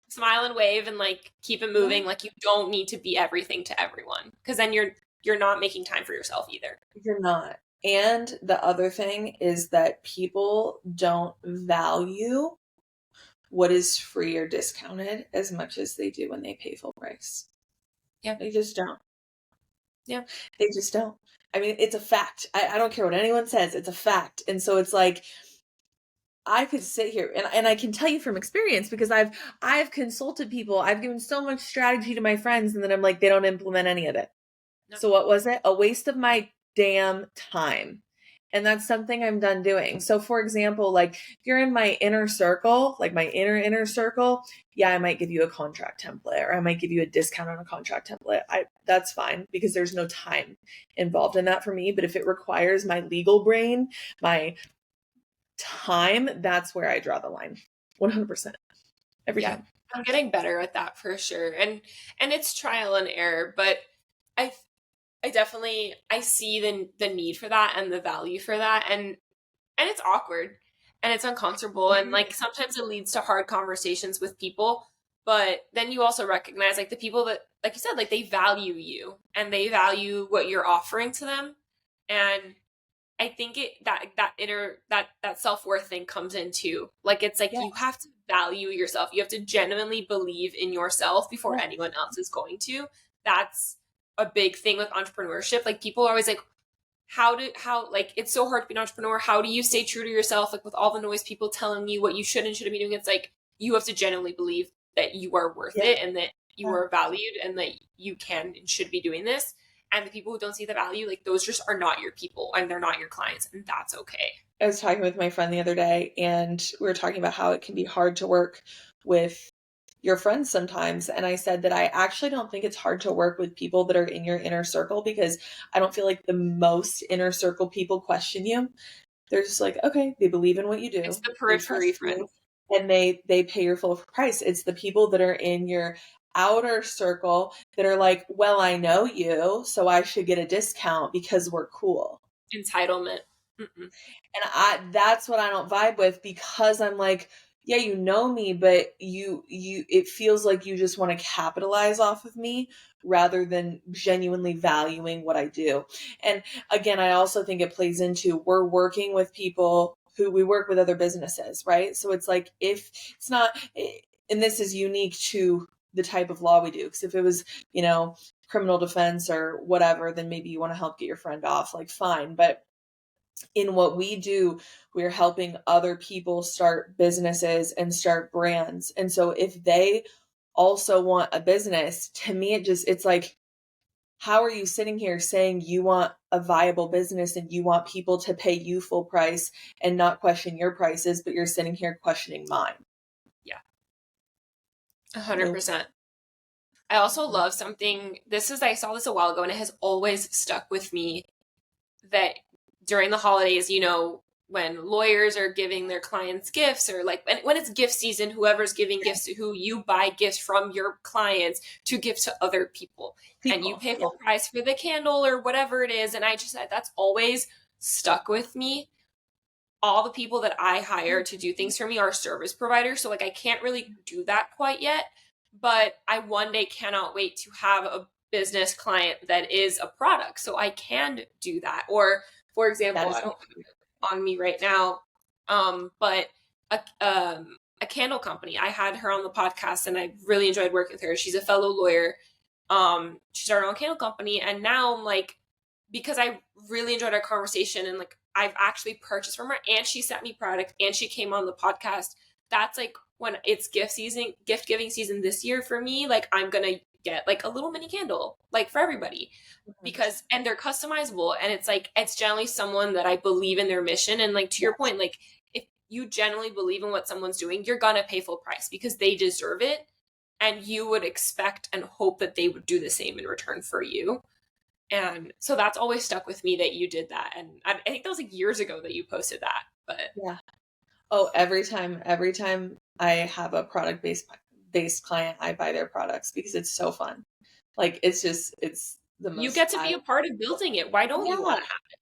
smile and wave, and like keep it moving. Like you don't need to be everything to everyone, because then you're not making time for yourself either. You're not. And the other thing is that people don't value what is free or discounted as much as they do when they pay full price. Yeah. They just don't. Yeah. They just don't. I mean, it's a fact. I don't care what anyone says. It's a fact. And so it's like, I could sit here and I can tell you from experience, because I've consulted people. I've given so much strategy to my friends, and then I'm like, they don't implement any of it. No. So what was it? A waste of my damn time. And that's something I'm done doing. So for example, like if you're in my inner circle, like my inner circle, yeah, I might give you a contract template, or I might give you a discount on a contract template. That's fine, because there's no time involved in that for me. But if it requires my legal brain, my time, that's where I draw the line. 100%. Every time. I'm getting better at that for sure. And it's trial and error, but I definitely, I see the need for that and the value for that. And it's awkward and it's uncomfortable. And like, sometimes it leads to hard conversations with people, but then you also recognize like the people that, like you said, like they value you and they value what you're offering to them. And I think that self-worth thing comes into, like, it's like, you have to value yourself. You have to genuinely believe in yourself before anyone else is going to. That's a big thing with entrepreneurship. Like people are always like, how like, it's so hard to be an entrepreneur. How do you stay true to yourself? Like with all the noise, people telling you what you should and shouldn't be doing. It's like, you have to genuinely believe that you are worth it, and that you are valued, and that you can and should be doing this. and the people who don't see the value, like those just are not your people and they're not your clients, and that's okay. I was talking with my friend the other day, and we were talking about how it can be hard to work with your friends sometimes. And I said that I actually don't think it's hard to work with people that are in your inner circle, because I don't feel like the most inner circle people question you. They're just like, okay, they believe in what you It's do, the they periphery trust you, friends. and they pay your full price. It's the people that are in your outer circle that are like, well, I know you, so I should get a discount because we're cool. Entitlement. Mm-mm. And that's what I don't vibe with, because I'm like, yeah, you know me, but it feels like you just want to capitalize off of me rather than genuinely valuing what I do. And again, I also think it plays into, we're working with people who we work with other businesses, right? So it's like, if it's not, and this is unique to the type of law we do, because if it was, criminal defense or whatever, then maybe you want to help get your friend off, like fine. But in what we do, we're helping other people start businesses and start brands. And so if they also want a business, to me, it's like, how are you sitting here saying you want a viable business and you want people to pay you full price and not question your prices, but you're sitting here questioning mine? Yeah, Nope. 100%. I also love something. I saw this a while ago and it has always stuck with me, that during the holidays, when lawyers are giving their clients gifts, or like when it's gift season, whoever's giving gifts to who, you buy gifts from your clients to give to other people. And you People. pay Yeah. full price for the candle or whatever it is. And I just, that's always stuck with me. All the people that I hire to do things for me are service providers. So like I can't really do that quite yet, but I one day cannot wait to have a business client that is a product. So I can do that. Or for That example, is I don't have it on me right now, but a candle company. I had her on the podcast and I really enjoyed working with her. She's a fellow lawyer. She started her own candle company, and now I'm like, because I really enjoyed our conversation and like I've actually purchased from her, and she sent me product, and she came on the podcast. That's like when it's gift giving season this year for me, like I'm gonna get like a little mini candle like for everybody, because and they're customizable, and it's like it's generally someone that I believe in their mission. And like to your point, like if you generally believe in what someone's doing, you're gonna pay full price because they deserve it, and you would expect and hope that they would do the same in return for you. And so that's always stuck with me that you did that. And I think that was like years ago that you posted that. But Yeah. Oh, every time I have a product based client, I buy their products because it's so fun. Like it's the you most get to be a part of building it. Why don't you yeah. want to have it?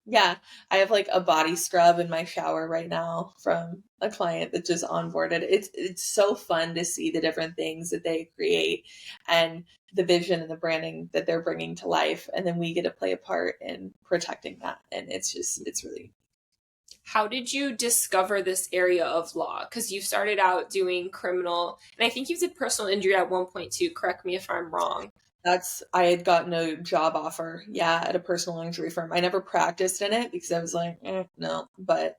Yeah. I have like a body scrub in my shower right now from a client that just onboarded. It's so fun to see the different things that they create and the vision and the branding that they're bringing to life, and then we get to play a part in protecting that, and it's really. How did you discover this area of law? Because you started out doing criminal, and I think you did personal injury at one point too. Correct me if I'm wrong. I had gotten a job offer, yeah, at a personal injury firm. I never practiced in it because I was like, no, but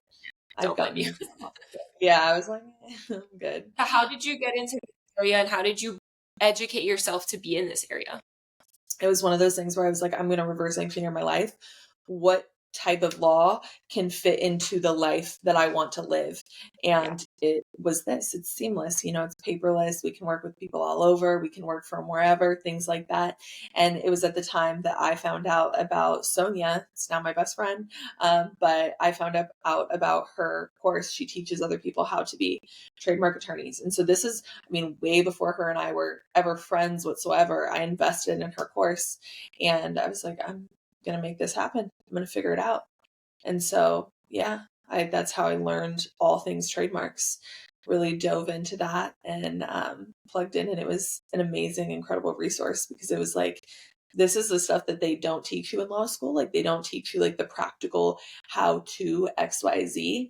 I've Don't blame gotten you. a job offer. Yeah, I was like, I'm good. How did you get into this area, and how did you educate yourself to be in this area? It was one of those things where I was like, I'm going to reverse engineer my life. What type of law can fit into the life that I want to live? Yeah. And it was this. It's seamless. It's paperless. We can work with people all over. We can work from wherever, things like that. And it was at the time that I found out about Sonia. It's now my best friend. But I found out about her course. She teaches other people how to be trademark attorneys. And so this is, way before her and I were ever friends whatsoever. I invested in her course, and I was like, I'm going to make this happen. I'm going to figure it out. And so, yeah, that's how I learned all things trademarks. Really dove into that and plugged in, and it was an amazing, incredible resource, because it was like, this is the stuff that they don't teach you in law school. Like, they don't teach you like the practical how to XYZ,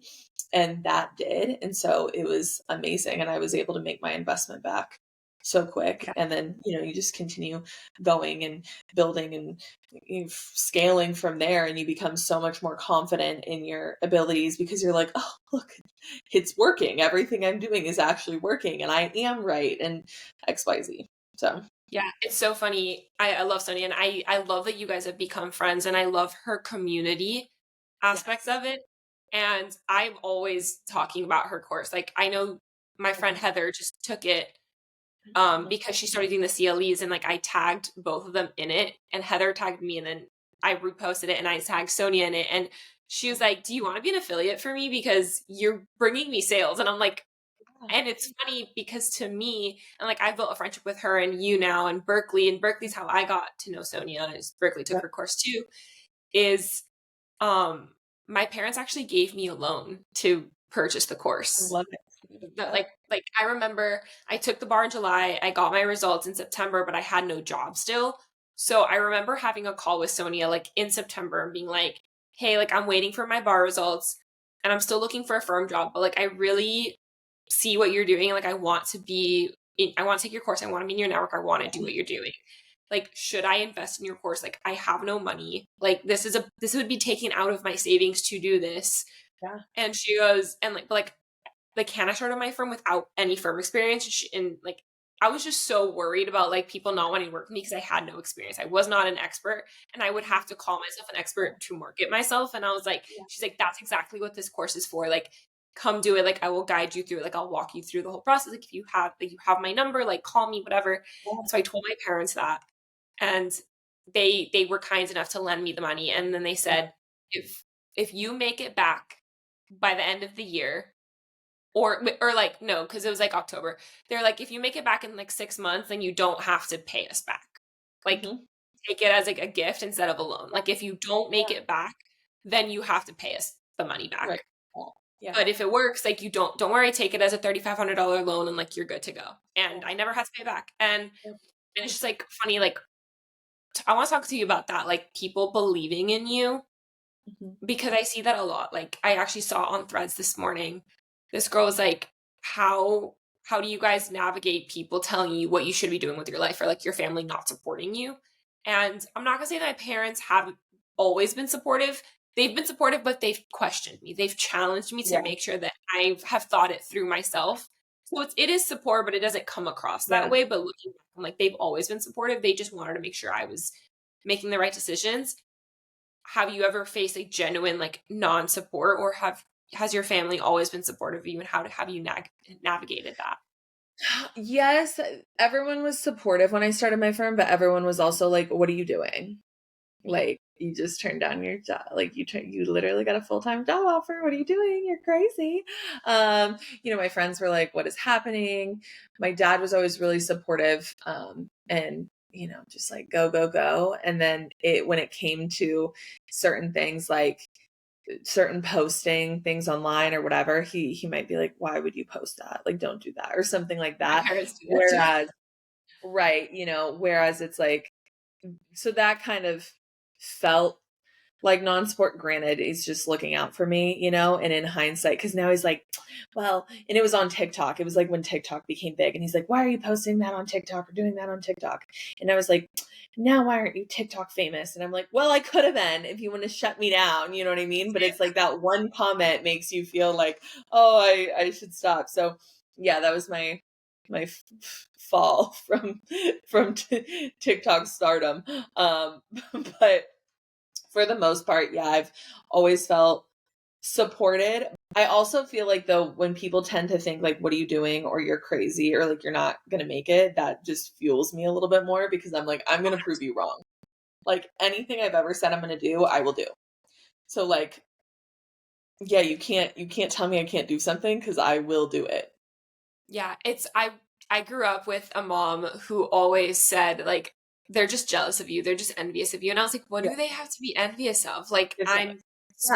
and that did. And so it was amazing, and I was able to make my investment back so quick. Yeah. And then you just continue going and building and scaling from there, and you become so much more confident in your abilities, because you're like, oh, look, it's working, everything I'm doing is actually working, and I am right, and XYZ. So Yeah, it's so funny. I love Sonia, and I love that you guys have become friends, and I love her community aspects Yes. of it. And I'm always talking about her course. Like I know my friend Okay. Heather just took it Mhm. because she started doing the CLEs, and like I tagged both of them in it, and Heather tagged me, and then I reposted it, and I tagged Sonia in it, and she was like, "Do you want to be an affiliate for me because you're bringing me sales?" And I'm like, Yeah. and it's funny because to me, and like I've built a friendship with her and you now in Berkeley, and Berkeley's how I got to know Sonia, as Berkeley took Yep. her course too, is um my parents actually gave me a loan to purchase the I course. love it. That Yep. like I remember I took the bar in July, I got my results in September, but I had no job still. So I remember having a call with Sonia like in September and being like, "Hey, like I'm waiting for my bar results and I'm still looking for a firm job, but like I really see what you're doing. Like I want to be I want to take your course. I want to be in your network. I want to do what you're doing. Like should I invest in your course? Like I have no money. Like this would be taken out of my savings to do this." Yeah. And she goes, and like Hannah started my firm without any firm experience, and like I was just so worried about like people not wanting to work with me because I had no experience. I was not an expert, and I would have to call myself an expert to market myself. And I was like, Yeah. she's like, that's exactly what this course is for. Like, come do it. Like, I will guide you through it. Like, I'll walk you through the whole process. Like, if you have like you have my number, like call me, whatever. Yeah. So I told my parents that, and they were kind enough to lend me the money. And then they Yeah. said, if you make it back by the end of the year, or like no, because it was like October. They're like, if you make it back in like 6 months, then you don't have to pay us back. Like Mhm. take it as like a gift instead of a loan. Yeah. Like if you don't make Yeah. it back, then you have to pay us the money Right. back. Yeah. But if it works, like you don't worry, take it as a $3,500 loan and like you're good to go. Yeah. And I never had to pay back. And Yep. it's just like funny, like I want to talk to you about that, like people believing in you Mhm. because I see that a lot. Like I actually saw on Threads this morning, this girl was like, how do you guys navigate people telling you what you should be doing with your life or like your family not supporting you? And I'm not gonna say that my parents haven't always been supportive. They've been supportive, but they've questioned me. They've challenged me to Yeah. make sure that I have thought it through myself. So it is support, but it doesn't come across that Yeah. way. But looking back, I'm like, they've always been supportive. They just wanted to make sure I was making the right decisions. Have you ever faced a genuine like non-support, or has your family always been supportive of you, and how have you navigated that? Yes, everyone was supportive when I started my firm, but everyone was also like, "What are you doing? Like, you just turned down your job. Like, you literally got a full-time job offer. What are you doing? You're crazy." My friends were like, "What is happening?" My dad was always really supportive, and just like go, go, go. And then when it came to certain things like certain posting things online or whatever, he might be like, "Why would you post that? Like, don't do that," or something like My that. parents do that too. Whereas, right, whereas it's like, so that kind of felt like non-sport. Granted, he's just looking out for me, and in hindsight, because now he's like, well, and it was on TikTok. It was like when TikTok became big, and he's like, "Why are you posting that on TikTok or doing that on TikTok?" And I was like, "Now why aren't you TikTok famous?" And I'm like, "Well, I could have been if you want to shut me down," you know what I mean? But it's like that one comment makes you feel like, oh, I should stop. So yeah, that was my fall from TikTok stardom. But for the most part, yeah, I've always felt supported. I also feel like though when people tend to think like, "What are you doing?" or "You're crazy," or like, "You're not gonna make it," that just fuels me a little bit more because I'm like, I'm gonna prove you wrong. Like anything I've ever said I'm gonna do, I will do. So like, yeah, you can't tell me I can't do something because I will do it. Yeah, it's I grew up with a mom who always said like they're just jealous of you, they're just envious of you. And I was like, what Yeah, do they have to be envious of? Like exactly. I'm Yeah,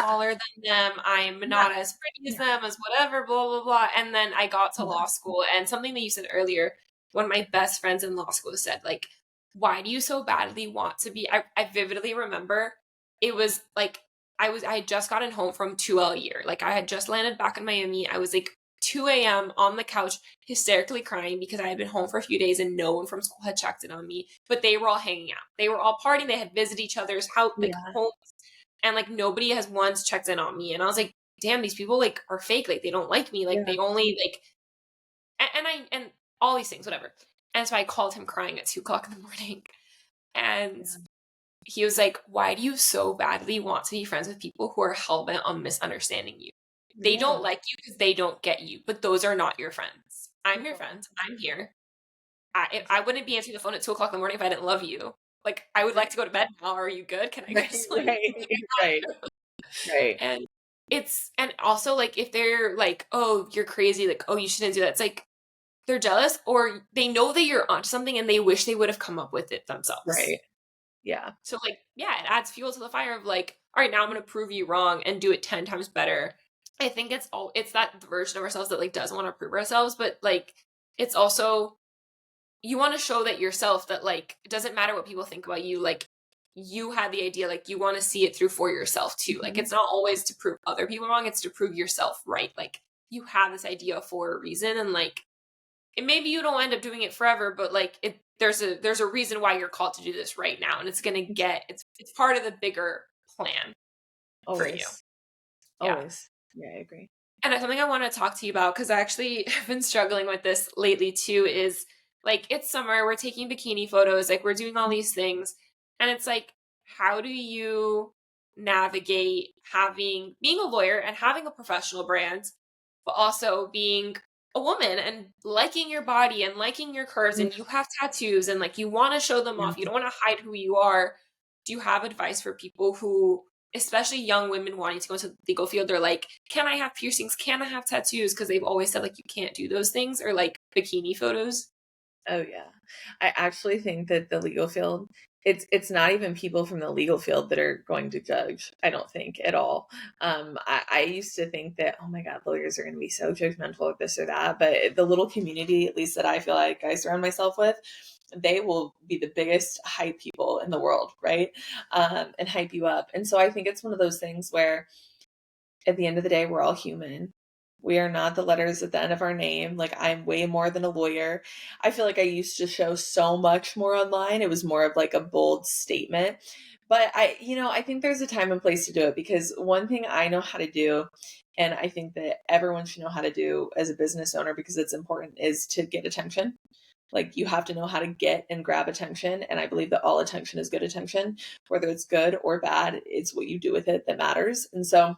smaller than them, I'm yeah, not as pretty as yeah, them, as whatever, blah blah blah. And then I got to yeah, law school, and something that you said earlier, one of my best friends in law school said, like, why do you so badly want to be I vividly remember it was like I had just gotten home from 2L year. Like I had just landed back in Miami. I was like 2 a.m. on the couch, hysterically crying because I had been home for a few days and no one from school had checked in on me. But they were all hanging out. They were all partying. They had visited each other's house, like yeah, homes, and like nobody has once checked in on me. And I was like, damn, these people like are fake. Like they don't like me. Like yeah, they only like and all these things, whatever. And so I called him crying at 2 o'clock in the morning. And Yeah. he was like, why do you so badly want to be friends with people who are hell-bent on misunderstanding you? They don't Yeah. like you because they don't get you, but those are not your friends. I'm your No. friend. I'm here. I Exactly. wouldn't be answering the phone at 2 o'clock in the morning if I didn't love you. Like, I would like Right. to go to bed now. Are you good? Can I go Right. to sleep? Right. Right. Right. And and also like if they're like, oh, you're crazy, like, oh, you shouldn't do that. It's like they're jealous or they know that you're onto something and they wish they would have come up with it themselves. Right. Yeah. So like, yeah, it adds fuel to the fire of like, all right, now I'm gonna prove you wrong and do it 10 times better. I think it's that version of ourselves that like doesn't want to prove ourselves, but like it's also you want to show that yourself that like it doesn't matter what people think about you, like you had the idea, like you want to see it through for yourself too. Like Mhm. it's not always to prove other people wrong, it's to prove yourself right. Like you have this idea for a reason and like and maybe you don't end up doing it forever, but like there's a reason why you're called to do this right now and it's part of the bigger plan for you. Always. Yeah. Always. Yeah, I agree. And it's something I want to talk to you about because I actually have been struggling with this lately too is like it's summer, we're taking bikini photos, like we're doing all these things. And it's like, how do you navigate being a lawyer and having a professional brand, but also being a woman and liking your body and liking your curves Mm. and you have tattoos and like you want to show them Yeah. off, you don't want to hide who you are. Do you have advice for people who especially young women wanting to go into the legal field, they're like, can I have piercings? Can I have tattoos? Because they've always said like you can't do those things or like bikini photos. Oh yeah. I actually think that the legal field, it's not even people from the legal field that are going to judge, I don't think at all. I used to think that, oh my God, lawyers are going to be so judgmental of this or that. But the little community, at least that I feel like I surround myself with, they will be the biggest hype people in the world, right? And hype you up. And so I think it's one of those things where at the end of the day, we're all human. We are not the letters at the end of our name. Like, I'm way more than a lawyer. I feel like I used to show so much more online. It was more of like a bold statement. But I think there's a time and place to do it because one thing I know how to do, and I think that everyone should know how to do as a business owner because it's important, is to get attention. Like, you have to know how to get and grab attention. And I believe that all attention is good attention, whether it's good or bad. It's what you do with it that matters. And so,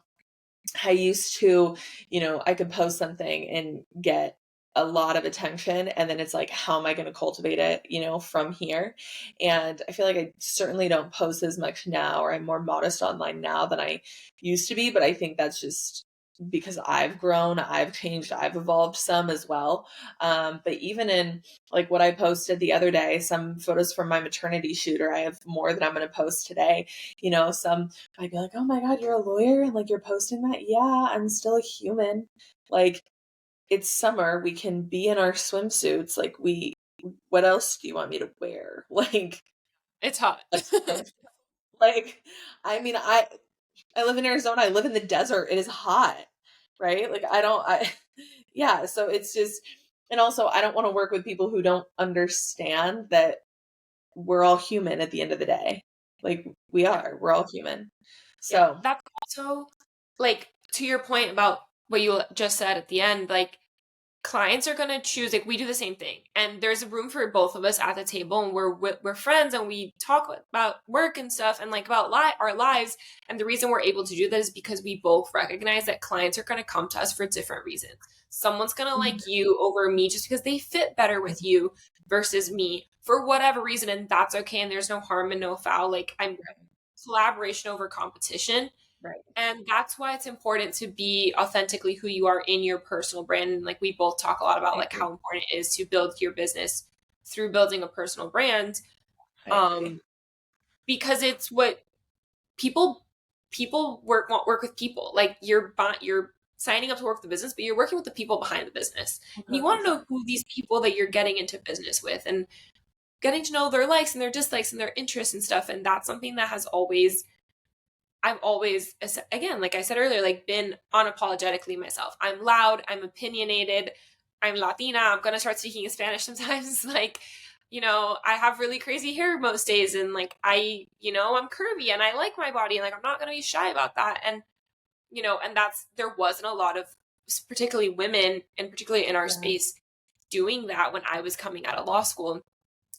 I used to, I could post something and get a lot of attention. And then it's like, how am I going to cultivate it, from here? And I feel like I certainly don't post as much now, or I'm more modest online now than I used to be. But I think that's just because I've grown, I've changed, I've evolved some as well. But even in like what I posted the other day, some photos from my maternity shoot, or I have more that I'm going to post today, some I'd be like, oh my God, you're a lawyer and like you're posting that? Yeah, I'm still a human. Like, it's summer. We can be in our swimsuits. Like, what else do you want me to wear? Like, It's hot. let's like, I mean, I live in Arizona. I live in the desert. It is hot, right? Like, yeah. So it's just, and also I don't want to work with people who don't understand that we're all human at the end of the day. Like, Yeah. we're all human. Yeah. So, That's also like to your point about what you just said at the end, like clients are going to choose like we do the same thing and there's a room for both of us at the table and we're friends and we talk about work and stuff and like about our lives and the reason we're able to do this is because we both recognize that clients are going to come to us for different reasons. Someone's going to like you over me just because they fit better with you versus me for whatever reason and that's okay and there's no harm and no foul. Like I'm collaboration over competition. right. And that's why it's important to be authentically who you are in your personal brand. And like we both talk a lot about I like agree. how important it is to build your business through building a personal brand. I agree. Um, because it's what people want work with people. Like you're signing up to work with the business, but you're working with the people behind the business. And you want to 100%. know who these people that you're getting into business with and getting to know their likes and their dislikes and their interests and stuff. And that's something that I've always, again, like I said earlier, like been unapologetically myself. I'm loud, I'm opinionated, I'm Latina, I'm going to start speaking in Spanish sometimes. Like, I have really crazy hair most days and like I'm curvy and I like my body and like I'm not going to be shy about that. And, and there wasn't a lot of particularly women and particularly in our Yeah. space doing that when I was coming out of law school.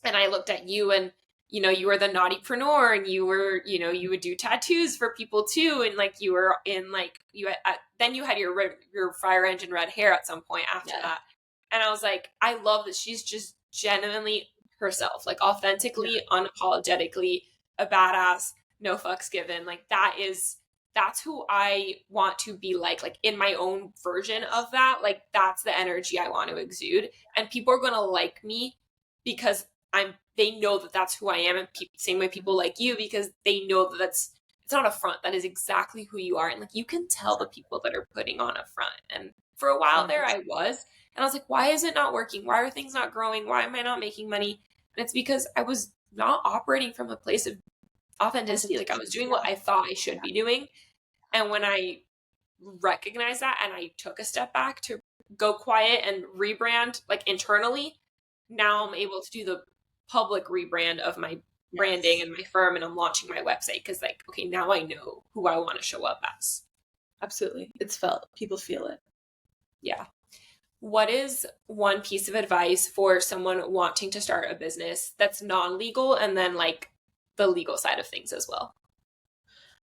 And I looked at you and, you were the naughtipreneur and you were, you would do tattoos for people too. And like, you were in like, then you had your fire engine red hair at some point after that. And I was like, I love that she's just genuinely herself, like authentically, unapologetically a badass, no fucks given. Like that's who I want to be like in my own version of that. Like that's the energy I want to exude. And people are going to like me because they know that that's who I am. And same way people like you, because they know that it's not a front. That is exactly who you are. And like, you can tell the people that are putting on a front. And for a while there I was, and I was like, why is it not working? Why are things not growing? Why am I not making money? And it's because I was not operating from a place of authenticity. Like I was doing what I thought I should be doing. And when I recognized that and I took a step back to go quiet and rebrand like internally, now I'm able to do the public rebrand of my branding and my firm, and I'm launching my website because like, okay, now I know who I want to show up as. Absolutely. It's felt. People feel it. Yeah. What is one piece of advice for someone wanting to start a business that's non-legal, and then like the legal side of things as well?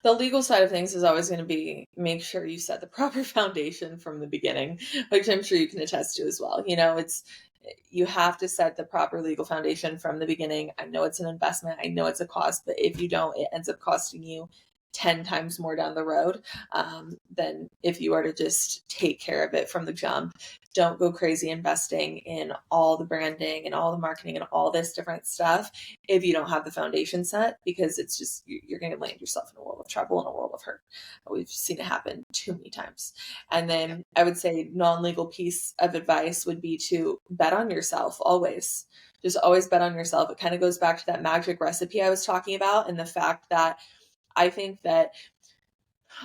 The legal side of things is always going to be make sure you set the proper foundation from the beginning, which I'm sure you can attest to as well. You have to set the proper legal foundation from the beginning. I know it's an investment. I know it's a cost, but if you don't, it ends up costing you 10 times more down the road than if you are to just take care of it from the jump. Don't go crazy investing in all the branding and all the marketing and all this different stuff if you don't have the foundation set, because it's just, you're going to land yourself in a world of trouble and a world of hurt. We've seen it happen too many times. And then I would say non-legal piece of advice would be to bet on yourself always. Just always bet on yourself. It kind of goes back to that magic recipe I was talking about, and the fact that I think that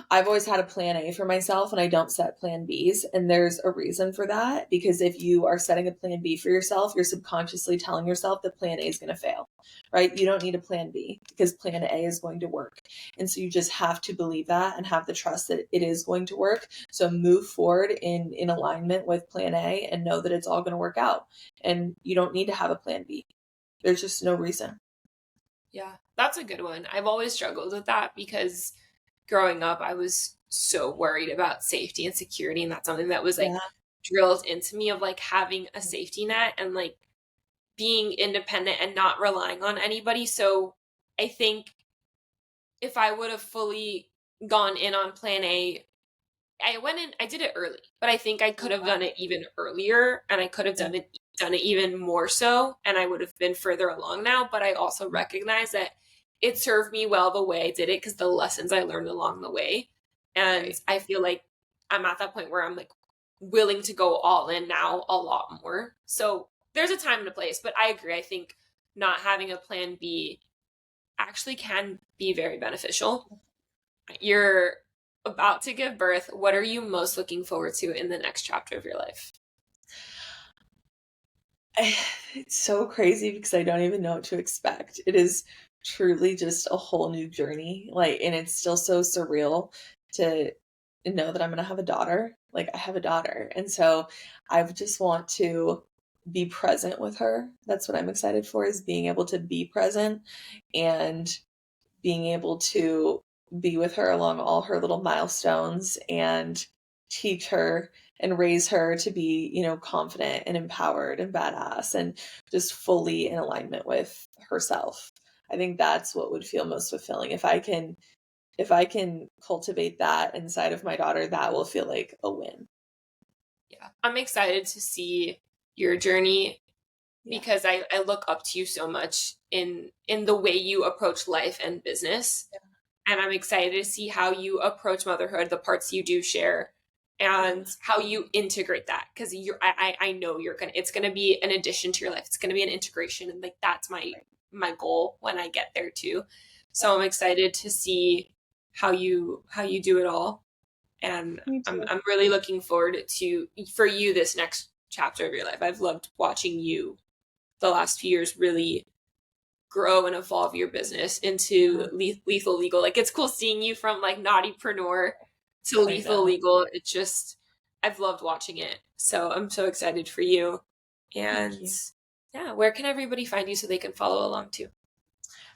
I've always had a plan A for myself and I don't set plan Bs. And there's a reason for that, because if you are setting a plan B for yourself, you're subconsciously telling yourself that plan A is going to fail, right? You don't need a plan B because plan A is going to work. And so you just have to believe that and have the trust that it is going to work. So move forward in alignment with plan A and know that it's all going to work out. And you don't need to have a plan B. There's just no reason. Yeah, that's a good one. I've always struggled with that because growing up, I was so worried about safety and security. And that's something that was like drilled into me, of like having a safety net and like being independent and not relying on anybody. So I think if I would have fully gone in on plan A, I did it early, but I think I could have done it even earlier, and I could have done it even more so, and I would have been further along now. But I also recognize that it served me well the way I did it, because the lessons I learned along the way. And I feel like I'm at that point where I'm like willing to go all in now a lot more. So there's a time and a place, but I agree. I think not having a plan B actually can be very beneficial. You're about to give birth. What are you most looking forward to in the next chapter of your life? It's so crazy because I don't even know what to expect. It is truly just a whole new journey. And it's still so surreal to know that I'm going to have a daughter. Like, I have a daughter. And so I just want to be present with her. That's what I'm excited for, is being able to be present and being able to be with her along all her little milestones and teach her and raise her to be, confident and empowered and badass and just fully in alignment with herself. I think that's what would feel most fulfilling. If I can cultivate that inside of my daughter, that will feel like a win. Yeah. I'm excited to see your journey, because I look up to you so much in the way you approach life and business. Yeah. And I'm excited to see how you approach motherhood, the parts you do share, and how you integrate that. Because I know it's gonna be an addition to your life. It's gonna be an integration, and like that's my goal when I get there too. So I'm excited to see how you do it all, and I'm really looking forward for you this next chapter of your life. I've loved watching you the last few years really grow and evolve your business into lethal legal. Like, it's cool seeing you from like naughtipreneur to lethal legal. It just, I've loved watching it. So I'm so excited for you. Thank And you. yeah, where can everybody find you so they can follow along too?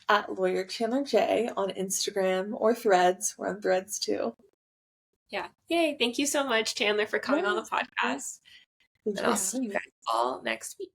At Lawyer Chandler J on Instagram or Threads. We're on Threads too. Yeah. Yay. Thank you so much, Chandler, for coming on the Yes, of course. podcast. Thank And you I'll for see having you me. guys all next week.